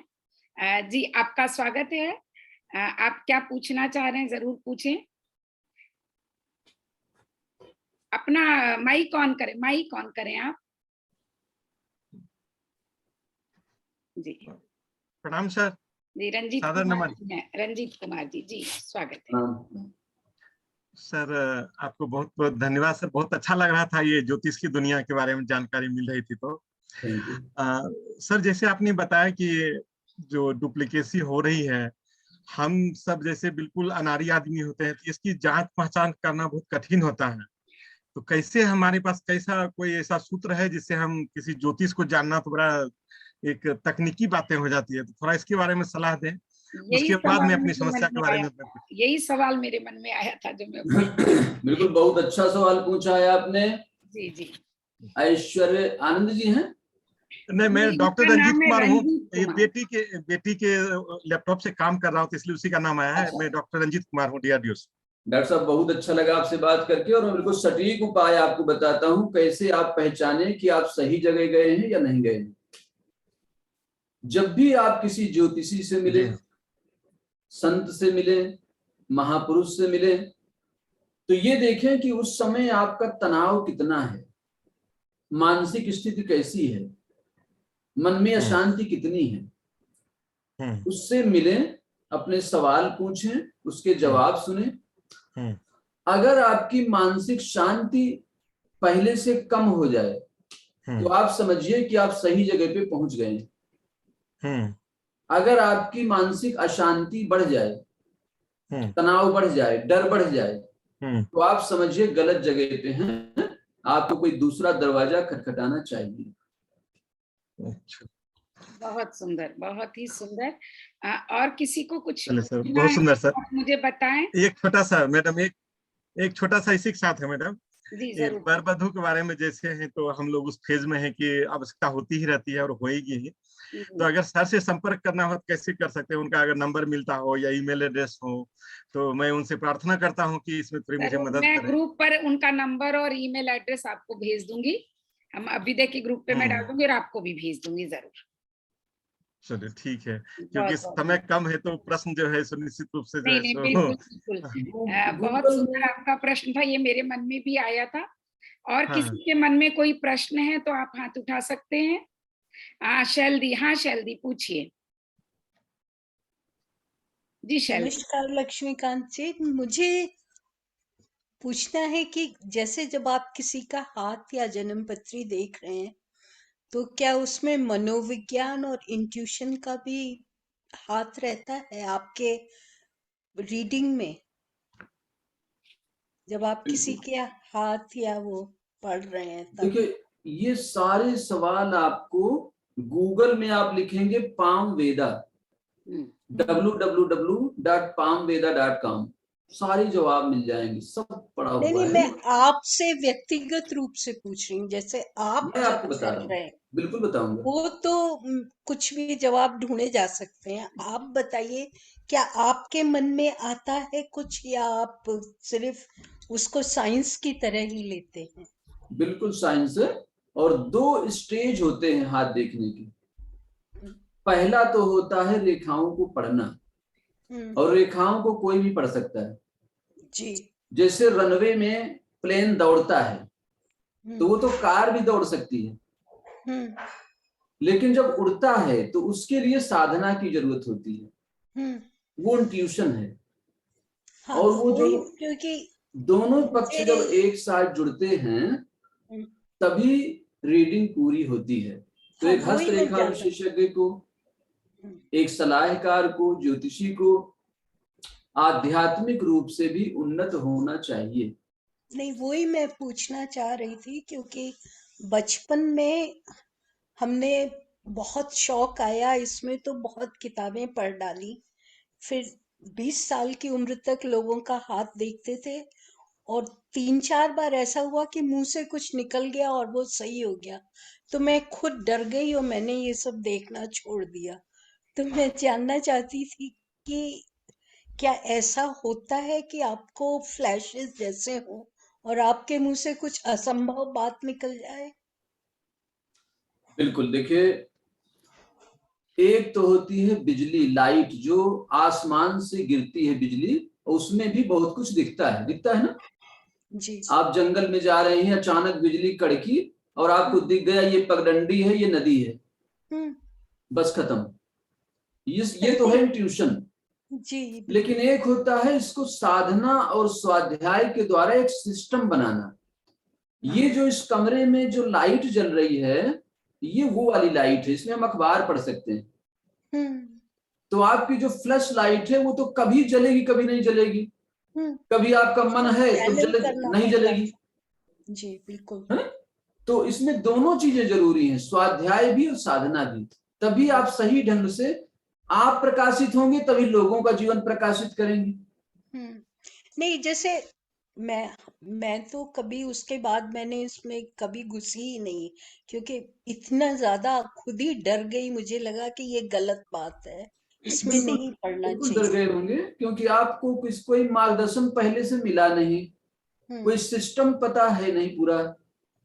जी, आपका स्वागत है। आप क्या पूछना चाह रहे हैं, जरूर पूछें। अपना माइक ऑन करें आप। जी
प्रणाम सर।
जी, रंजीत
सादर
कुमार
नमन।
जी हैं, रंजीत कुमार जी, जी स्वागत है।
सर आपको बहुत बहुत धन्यवाद सर, बहुत अच्छा लग रहा था ये ज्योतिष की दुनिया के बारे में जानकारी मिल रही थी। तो सर जैसे आपने बताया कि जो डुप्लीकेसी हो रही है, हम सब जैसे बिल्कुल अनाड़ी आदमी होते हैं, तो इसकी जांच पहचान करना बहुत कठिन होता है। तो कैसे हमारे पास कैसा कोई ऐसा सूत्र है जिससे हम किसी ज्योतिष को जानना, तो बड़ा एक तकनीकी बातें हो जाती है, तो थोड़ा इसके बारे में सलाह दें, उसके बाद मैं अपनी समस्या के बारे में।
यही सवाल मेरे मन में आया था जो मैं
बिल्कुल बहुत अच्छा सवाल पूछा है आपने।
जी जी।
ऐश्वर्य आनंद जी हैं?
नहीं, मैं डॉक्टर रंजीत कुमार हूँ। ये
कुमार।
बेटी के लैपटॉप से काम कर रहा हूँ, तो इसलिए उसी का नाम आया है। मैं डॉक्टर रंजीत कुमार हूँ, DRDO से।
डॉक्टर साहब बहुत अच्छा लगा आपसे बात करके, और मैं बिल्कुल सटीक उपाय आपको बताता हूँ कैसे आप पहचाने कि आप सही जगह गए हैं या नहीं गए हैं। जब भी आप किसी ज्योतिषी से मिले, संत से मिले, महापुरुष से मिले, तो ये देखें कि उस समय आपका तनाव कितना है, मानसिक स्थिति कैसी है, मन में अशांति कितनी है। उससे मिलें, अपने सवाल पूछें, उसके जवाब सुने। अगर आपकी मानसिक शांति पहले से कम हो जाए तो आप समझिए कि आप सही जगह पे पहुंच गए हैं। अगर आपकी मानसिक अशांति बढ़ जाए, तनाव बढ़ जाए, डर बढ़ जाए, तो आप समझिए गलत जगह पे हैं, आपको कोई दूसरा दरवाजा खटखटाना चाहिए।
बहुत सुंदर, बहुत ही सुंदर। और किसी को कुछ
चलिए सर, बहुत सुंदर सर।
मुझे बताएं।
एक छोटा सा मैडम, एक छोटा सा इसी के साथ है मैडम,
जी जरूर।
वर वधू के बारे में जैसे हैं तो हम लोग उस फेज में है कि आवश्यकता होती ही रहती है और होएगी ही। तो अगर सर से संपर्क करना हो तो कैसे कर सकते हैं? उनका अगर नंबर मिलता हो या ईमेल एड्रेस हो तो मैं उनसे प्रार्थना करता हूं कि इसमें थोड़ी मुझे मदद
मैं
करें।
ग्रुप पर उनका नंबर और ईमेल एड्रेस आपको भेज दूंगी। हम अभ्युदय के ग्रुप पे मैं डाल दूंगी और आपको भी भेज दूंगी जरूर।
चलिए ठीक है, क्योंकि समय कम है तो प्रश्न जो है निश्चित रूप से जो
नहीं,
है
बिल्कुल बिल्कुल। बहुत सुंदर आपका प्रश्न था, ये मेरे मन में भी आया था। और किसी के मन में कोई प्रश्न है तो आप हाथ उठा सकते हैं। शैलदी, हाँ शैलदी पूछिए। जी शैलदी।
नमस्कार लक्ष्मीकांत जी, मुझे पूछना है कि जैसे जब आप किसी का हाथ या जन्म पत्री देख रहे हैं तो क्या उसमें मनोविज्ञान और इंट्यूशन का भी हाथ रहता है आपके रीडिंग में? जब आप किसी के हाथ या वो पढ़ रहे हैं तब?
देखिए, ये सारे सवाल आपको गूगल में आप लिखेंगे पाम वेदा, www.palmveda.com, सारे जवाब मिल जाएंगे, सब पढ़ा हुआ है।
नहीं, मैं आपसे व्यक्तिगत रूप से पूछ रही हूँ, जैसे आप
मैं आपको
जब
बता
कर रहे हैं,
बिल्कुल बताऊंगा।
वो तो कुछ भी जवाब ढूंढे जा सकते हैं। आप बताइए, क्या आपके मन में आता है कुछ या आप सिर्फ उसको साइंस की तरह ही लेते हैं?
बिल्कुल साइंस है, और 2 स्टेज होते हैं हाथ देखने के। पहला तो होता है रेखाओं को पढ़ना, और रेखाओं को कोई भी पढ़ सकता है
जी।
जैसे रनवे में प्लेन दौड़ता है तो वो तो कार भी दौड़ सकती है, लेकिन जब उड़ता है तो उसके लिए साधना की जरूरत होती है, वो इंट्यूशन है।
हाँ,
और वो जो
क्योंकि
दोनों पक्ष जब एक साथ जुड़ते हैं तभी रीडिंग पूरी होती है। तो
हाँ,
एक हस्तरेखा विशेषज्ञ को, एक सलाहकार को, ज्योतिषी को आध्यात्मिक रूप से भी उन्नत होना चाहिए।
नहीं, वही मैं पूछना चाह रही थी, क्योंकि बचपन में हमने बहुत शौक आया इसमें तो बहुत किताबें पढ़ डाली, फिर 20 साल की उम्र तक लोगों का हाथ देखते थे और 3-4 बार ऐसा हुआ कि मुंह से कुछ निकल गया और वो सही हो गया, तो मैं खुद डर गई और मैंने ये सब देखना छोड़ दिया। तो मैं जानना चाहती थी कि क्या ऐसा होता है कि आपको फ्लैशेस जैसे हो और आपके मुंह से कुछ असंभव बात निकल जाए?
बिल्कुल, देखिए, एक तो होती है बिजली, लाइट, जो आसमान से गिरती है बिजली, उसमें भी बहुत कुछ दिखता है ना
जी।
आप जंगल में जा रहे हैं, अचानक बिजली कड़की और आपको दिख गया ये पगडंडी है, ये नदी है, बस खत्म। ये तो है इंट्यूशन।
जी।
लेकिन एक होता है इसको साधना और स्वाध्याय के द्वारा एक सिस्टम बनाना। ये जो इस कमरे में जो लाइट जल रही है, ये वो वाली लाइट है, इसमें हम अखबार पढ़ सकते हैं। तो आपकी जो फ्लैश लाइट है वो तो कभी जलेगी, कभी नहीं जलेगी। कभी आपका मन है तो नहीं जलेगी।
जी बिल्कुल।
तो इसमें दोनों चीजें जरूरी हैं, स्वाध्याय भी और साधना भी, तभी आप सही ढंग से आप प्रकाशित होंगे, तभी लोगों का जीवन प्रकाशित करेंगे।
नहीं, जैसे मैं तो कभी उसके बाद मैंने इसमें कभी घुसी ही नहीं, क्योंकि इतना ज्यादा खुद ही डर गई, मुझे लगा कि ये गलत बात है, इसमें नहीं पढ़ना चाहिए।
डर गए होंगे क्योंकि आपको कोई मार्गदर्शन पहले से मिला नहीं, कोई सिस्टम पता है नहीं पूरा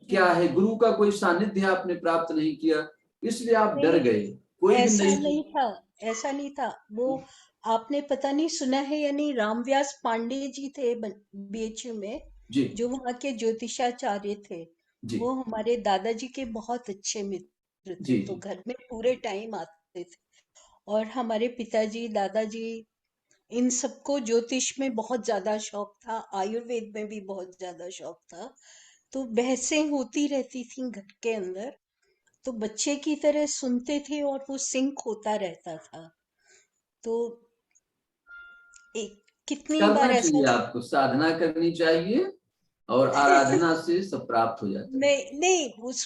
क्या है, गुरु का कोई सानिध्य आपने प्राप्त नहीं किया, इसलिए आप डर गए। कोई भी
ऐसा
नई
नहीं था, ऐसा नहीं था वो। आपने पता नहीं सुना है या नहीं, रामव्यास पांडे जी थे बीएचयू में,
जी
जो वहाँ के ज्योतिषाचार्य थे।
जी
वो हमारे दादाजी के बहुत अच्छे मित्र थे,
जी
तो
जी
घर में पूरे टाइम आते थे। और हमारे पिताजी, दादाजी, इन सबको ज्योतिष में बहुत ज्यादा शौक था, आयुर्वेद में भी बहुत ज्यादा शौक था। तो बहसें होती रहती थी घर के अंदर, तो बच्चे की तरह सुनते थे और वो सिंक होता रहता था। तो एक कितनी
करना
बार ऐसा,
चाहिए, आपको साधना करनी चाहिए और आराधना से सब प्राप्त हो जाता है।
नहीं नहीं उस,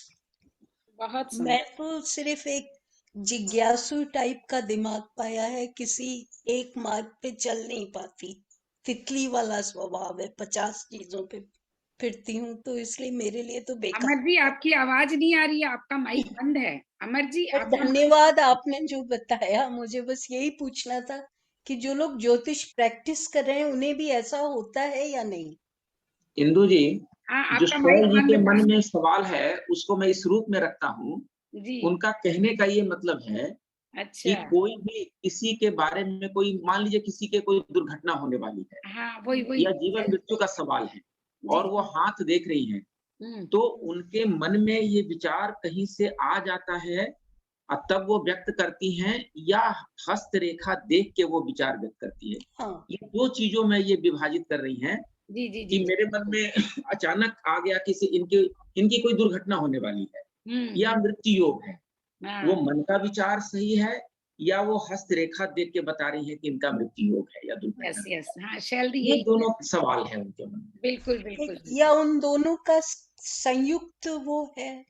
बहुत
मैं
सुंदर।
तो सिर्फ एक जिज्ञासु टाइप का दिमाग पाया है, किसी एक मार्ग पे चल नहीं पाती, तितली वाला स्वभाव है, 50 चीजों पे फिरती हूँ, तो इसलिए मेरे लिए तो बेकार
अमर जी,
है।
आपकी आवाज नहीं आ रही है, आपका माइक बंद है। अमर जी,
पर
आपका
धन्यवाद आपने जो बताया, मुझे बस यही पूछना था कि जो लोग ज्योतिष प्रैक्टिस कर रहे हैं उन्हें भी ऐसा होता है या नहीं।
इंदु जी,
हाँ,
जो
आपका माइक
शैल जी
बंद
के
था।
मन में सवाल है उसको मैं इस रूप में रखता हूँ।
जी,
उनका कहने का ये मतलब है कि
अच्छा।
कोई भी किसी के बारे में, कोई मान लीजिए किसी के कोई दुर्घटना होने वाली है
हाँ, वही वही।
या जीवन मृत्यु का सवाल है
जी।
और वो हाथ देख रही हैं, तो उनके मन में ये विचार कहीं से आ जाता है और तब वो व्यक्त करती हैं, या हस्तरेखा देख के वो विचार व्यक्त करती है।
हाँ,
ये दो चीजों में ये विभाजित कर रही हैं
जी जी
कि
जी।
मेरे मन में अचानक आ गया किसी इनकी इनकी कोई दुर्घटना होने वाली है या मृत्यु योग है। वो
हाँ,
मन का विचार सही है या वो हस्तरेखा देख के बता रही है कि इनका मृत्यु योग है या
यस
दुर्घटना।
यस, हाँ, शैलदी
ये
यही
दोनों सवाल है उनके मन में।
बिल्कुल बिल्कुल
या
बिल्कुल।
उन दोनों का संयुक्त वो है, ये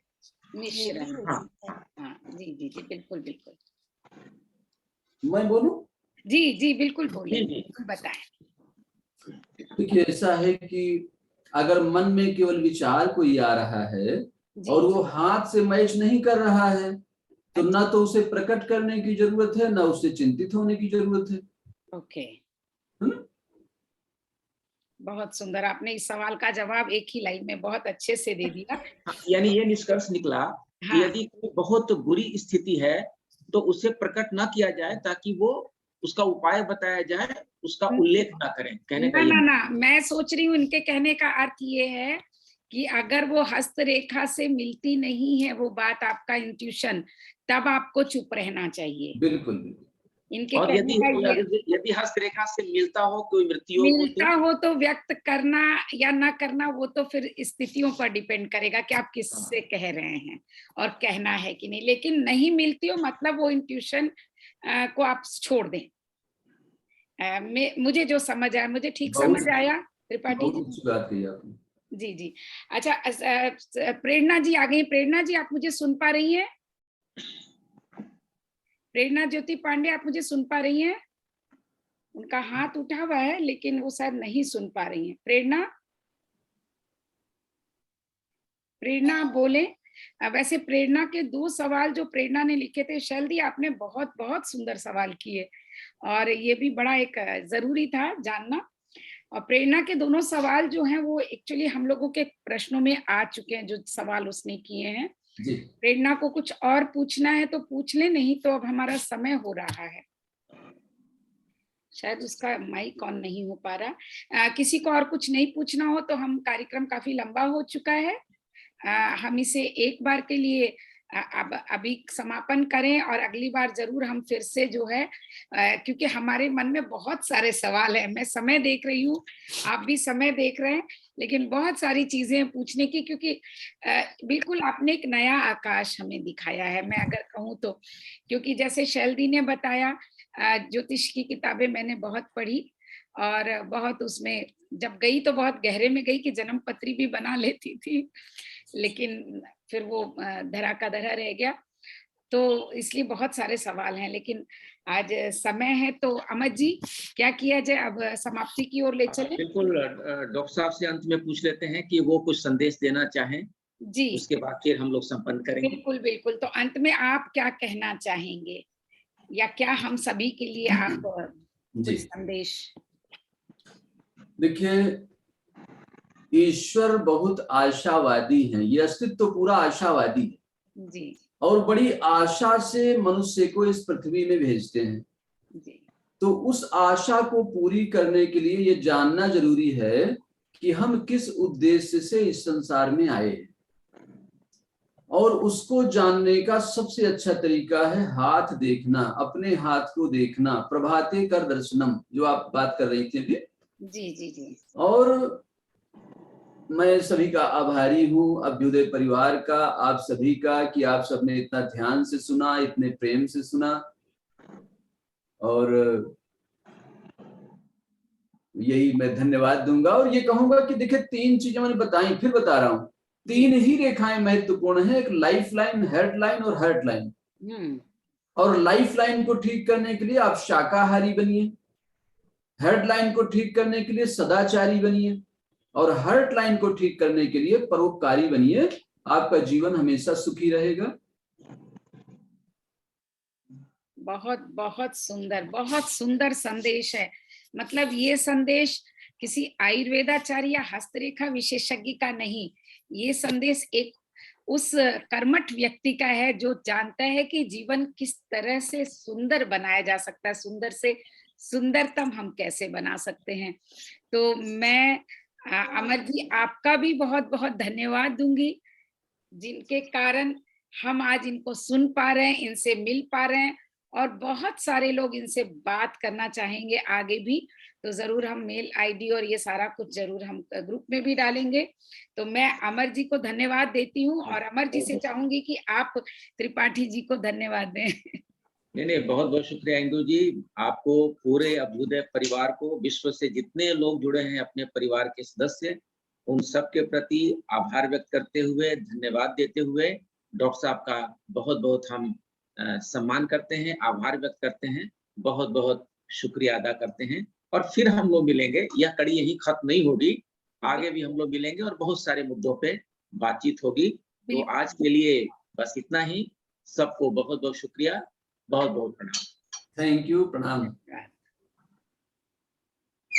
भी
मिश्रण।
हो
हाँ,
सकता है।
हाँ, जी जी जी, बिल्कुल बिल्कुल।
मैं बोलूं?
जी जी, बिल्कुल बोले,
जी जी।
बताएं।
देखिए, ऐसा है कि अगर मन में केवल विचार कोई आ रहा है
जी।
और वो हाथ से मैच नहीं कर रहा है, तो
अच्छा,
ना तो उसे प्रकट करने की जरूरत है, ना उससे चिंतित होने की जरूरत है
ओके।
ना?
बहुत सुंदर, आपने इस सवाल का जवाब एक ही लाइन में बहुत अच्छे से दे दिया।
हाँ, यानी ये निष्कर्ष निकला कि
हाँ,
यदि कोई बहुत बुरी स्थिति है तो उसे प्रकट ना किया जाए, ताकि वो उसका उपाय बताया जाए, उसका उल्लेख ना करें। कहने का
ना
ये
ना
मतलब।
ना, मैं सोच रही हूँ इनके कहने का अर्थ ये है कि अगर वो हस्तरेखा से मिलती नहीं है वो बात, आपका इंट्यूशन, तब आपको चुप रहना चाहिए।
बिल्कुल बिल्कुल।
इनके
और
कहने
यदि
का ये,
यदि यदि हस्तरेखा से मिलता हो, कोई मृत्यु योग हो
मिलता हो तो व्यक्त करना या ना करना वो तो फिर स्थितियों पर डिपेंड करेगा कि आप किससे कह रहे हैं और कहना है कि नहीं। लेकिन नहीं मिलती हो मतलब वो इंट्यूशन को आप छोड़ दें। मुझे जो समझ आया, मुझे ठीक
बहुत
समझ आया त्रिपाठी
बहुत
जी।
अच्छी बात कही आपने।
जी जी। अच्छा, प्रेरणा जी आ गई। प्रेरणा जी, आप मुझे सुन पा रही हैं? प्रेरणा ज्योति पांडे, आप मुझे सुन पा रही हैं? उनका हाथ उठा हुआ है लेकिन वो शायद नहीं सुन पा रही हैं। प्रेरणा, प्रेरणा आप बोले। वैसे प्रेरणा के दो सवाल जो प्रेरणा ने लिखे थे, शैलदी आपने बहुत बहुत सुंदर सवाल किए और ये भी बड़ा एक जरूरी था जानना। और प्रेरणा के दोनों सवाल जो हैं वो एक्चुअली हम लोगों के प्रश्नों में आ चुके हैं, जो सवाल उसने किए हैं।
जी
प्रेरणा को कुछ और पूछना है तो पूछ ले, नहीं तो अब हमारा समय हो रहा है। शायद उसका माइक ऑन नहीं हो पा रहा। किसी को और कुछ नहीं पूछना हो तो हम, कार्यक्रम काफी लंबा हो चुका है, हम इसे एक बार के लिए अब अभी समापन करें और अगली बार जरूर हम फिर से जो है, क्योंकि हमारे मन में बहुत सारे सवाल हैं। मैं समय देख रही हूँ, आप भी समय देख रहे हैं, लेकिन बहुत सारी चीजें पूछने की, क्योंकि बिल्कुल आपने एक नया आकाश हमें दिखाया है, मैं अगर कहूँ तो। क्योंकि जैसे शैलदी ने बताया, ज्योतिष की किताबें मैंने बहुत पढ़ी और बहुत उसमें जब गई तो बहुत गहरे में गई कि जन्म पत्री भी बना लेती थी, लेकिन फिर वो धरा का धरा रह गया। तो इसलिए बहुत सारे सवाल हैं, लेकिन आज समय है तो अमर जी क्या किया जाए, अब समाप्ति की ओर ले चले।
बिल्कुल। डॉक्टर साहब से अंत में पूछ लेते हैं कि वो कुछ संदेश देना चाहें,
जी
उसके बाद फिर हम लोग संपन्न करेंगे।
बिल्कुल बिल्कुल। तो अंत में आप क्या कहना चाहेंगे, या क्या हम सभी के लिए आप
जी।
कुछ संदेश।
देखिए, ईश्वर बहुत आशावादी है, ये अस्तित्व पूरा आशावादी है।
जी
और बड़ी आशा से मनुष्य को इस पृथ्वी में भेजते हैं।
जी
तो उस आशा को पूरी करने के लिए ये जानना जरूरी है कि हम किस उद्देश्य से इस संसार में आए हैं, और उसको जानने का सबसे अच्छा तरीका है हाथ देखना, अपने हाथ को देखना। प्रभाते कर दर्शनम, जो आप बात कर रही थी अभी।
जी जी जी।
और मैं सभी का आभारी हूँ, अभ्युदय परिवार का, आप सभी का, कि आप सबने इतना ध्यान से सुना, इतने प्रेम से सुना। और यही मैं धन्यवाद दूंगा और ये कहूंगा कि देखिए 3 चीजें मैंने बताई, फिर बता रहा हूँ। 3 ही रेखाएं महत्वपूर्ण है, एक लाइफ लाइन, हेड लाइन और हर्ट लाइन। और लाइफ लाइन को ठीक करने के लिए आप शाकाहारी बनिए, हेड लाइन को ठीक करने के लिए सदाचारी बनिए, और हर्ट लाइन को ठीक करने के लिए परोपकारी बनिए। आपका जीवन हमेशा सुखी रहेगा।
बहुत बहुत सुंदर संदेश है। मतलब ये संदेश किसी आयुर्वेदाचार्य या हस्तरेखा विशेषज्ञ का नहीं, ये संदेश एक उस कर्मठ व्यक्ति का है जो जानता है कि जीवन किस तरह से सुंदर बनाया जा सकता है, सुंदर से सुंदरतम हम कैसे बना सकते हैं। तो मैं अमर जी आपका भी बहुत बहुत धन्यवाद दूंगी, जिनके कारण हम आज इनको सुन पा रहे हैं, इनसे मिल पा रहे हैं, और बहुत सारे लोग इनसे बात करना चाहेंगे आगे भी। तो जरूर हम मेल आईडी और ये सारा कुछ जरूर हम ग्रुप में भी डालेंगे। तो मैं अमर जी को धन्यवाद देती हूँ और अमर जी से चाहूंगी कि आप त्रिपाठी जी को धन्यवाद दें।
नहीं, बहुत बहुत शुक्रिया इंदु जी, आपको, पूरे अभ्युदय परिवार को, विश्व से जितने लोग जुड़े हैं अपने परिवार के सदस्य, उन सब के प्रति आभार व्यक्त करते हुए, धन्यवाद देते हुए, डॉक्टर साहब का बहुत बहुत हम सम्मान करते हैं, आभार व्यक्त करते हैं, बहुत बहुत शुक्रिया अदा करते हैं। और फिर हम लोग मिलेंगे, यह कड़ी यही खत्म नहीं होगी, आगे भी हम लोग मिलेंगे और बहुत सारे मुद्दों पे बातचीत होगी। तो आज के लिए बस इतना ही। सबको बहुत बहुत शुक्रिया, बहुत बहुत प्रणाम।
थैंक यू, प्रणाम।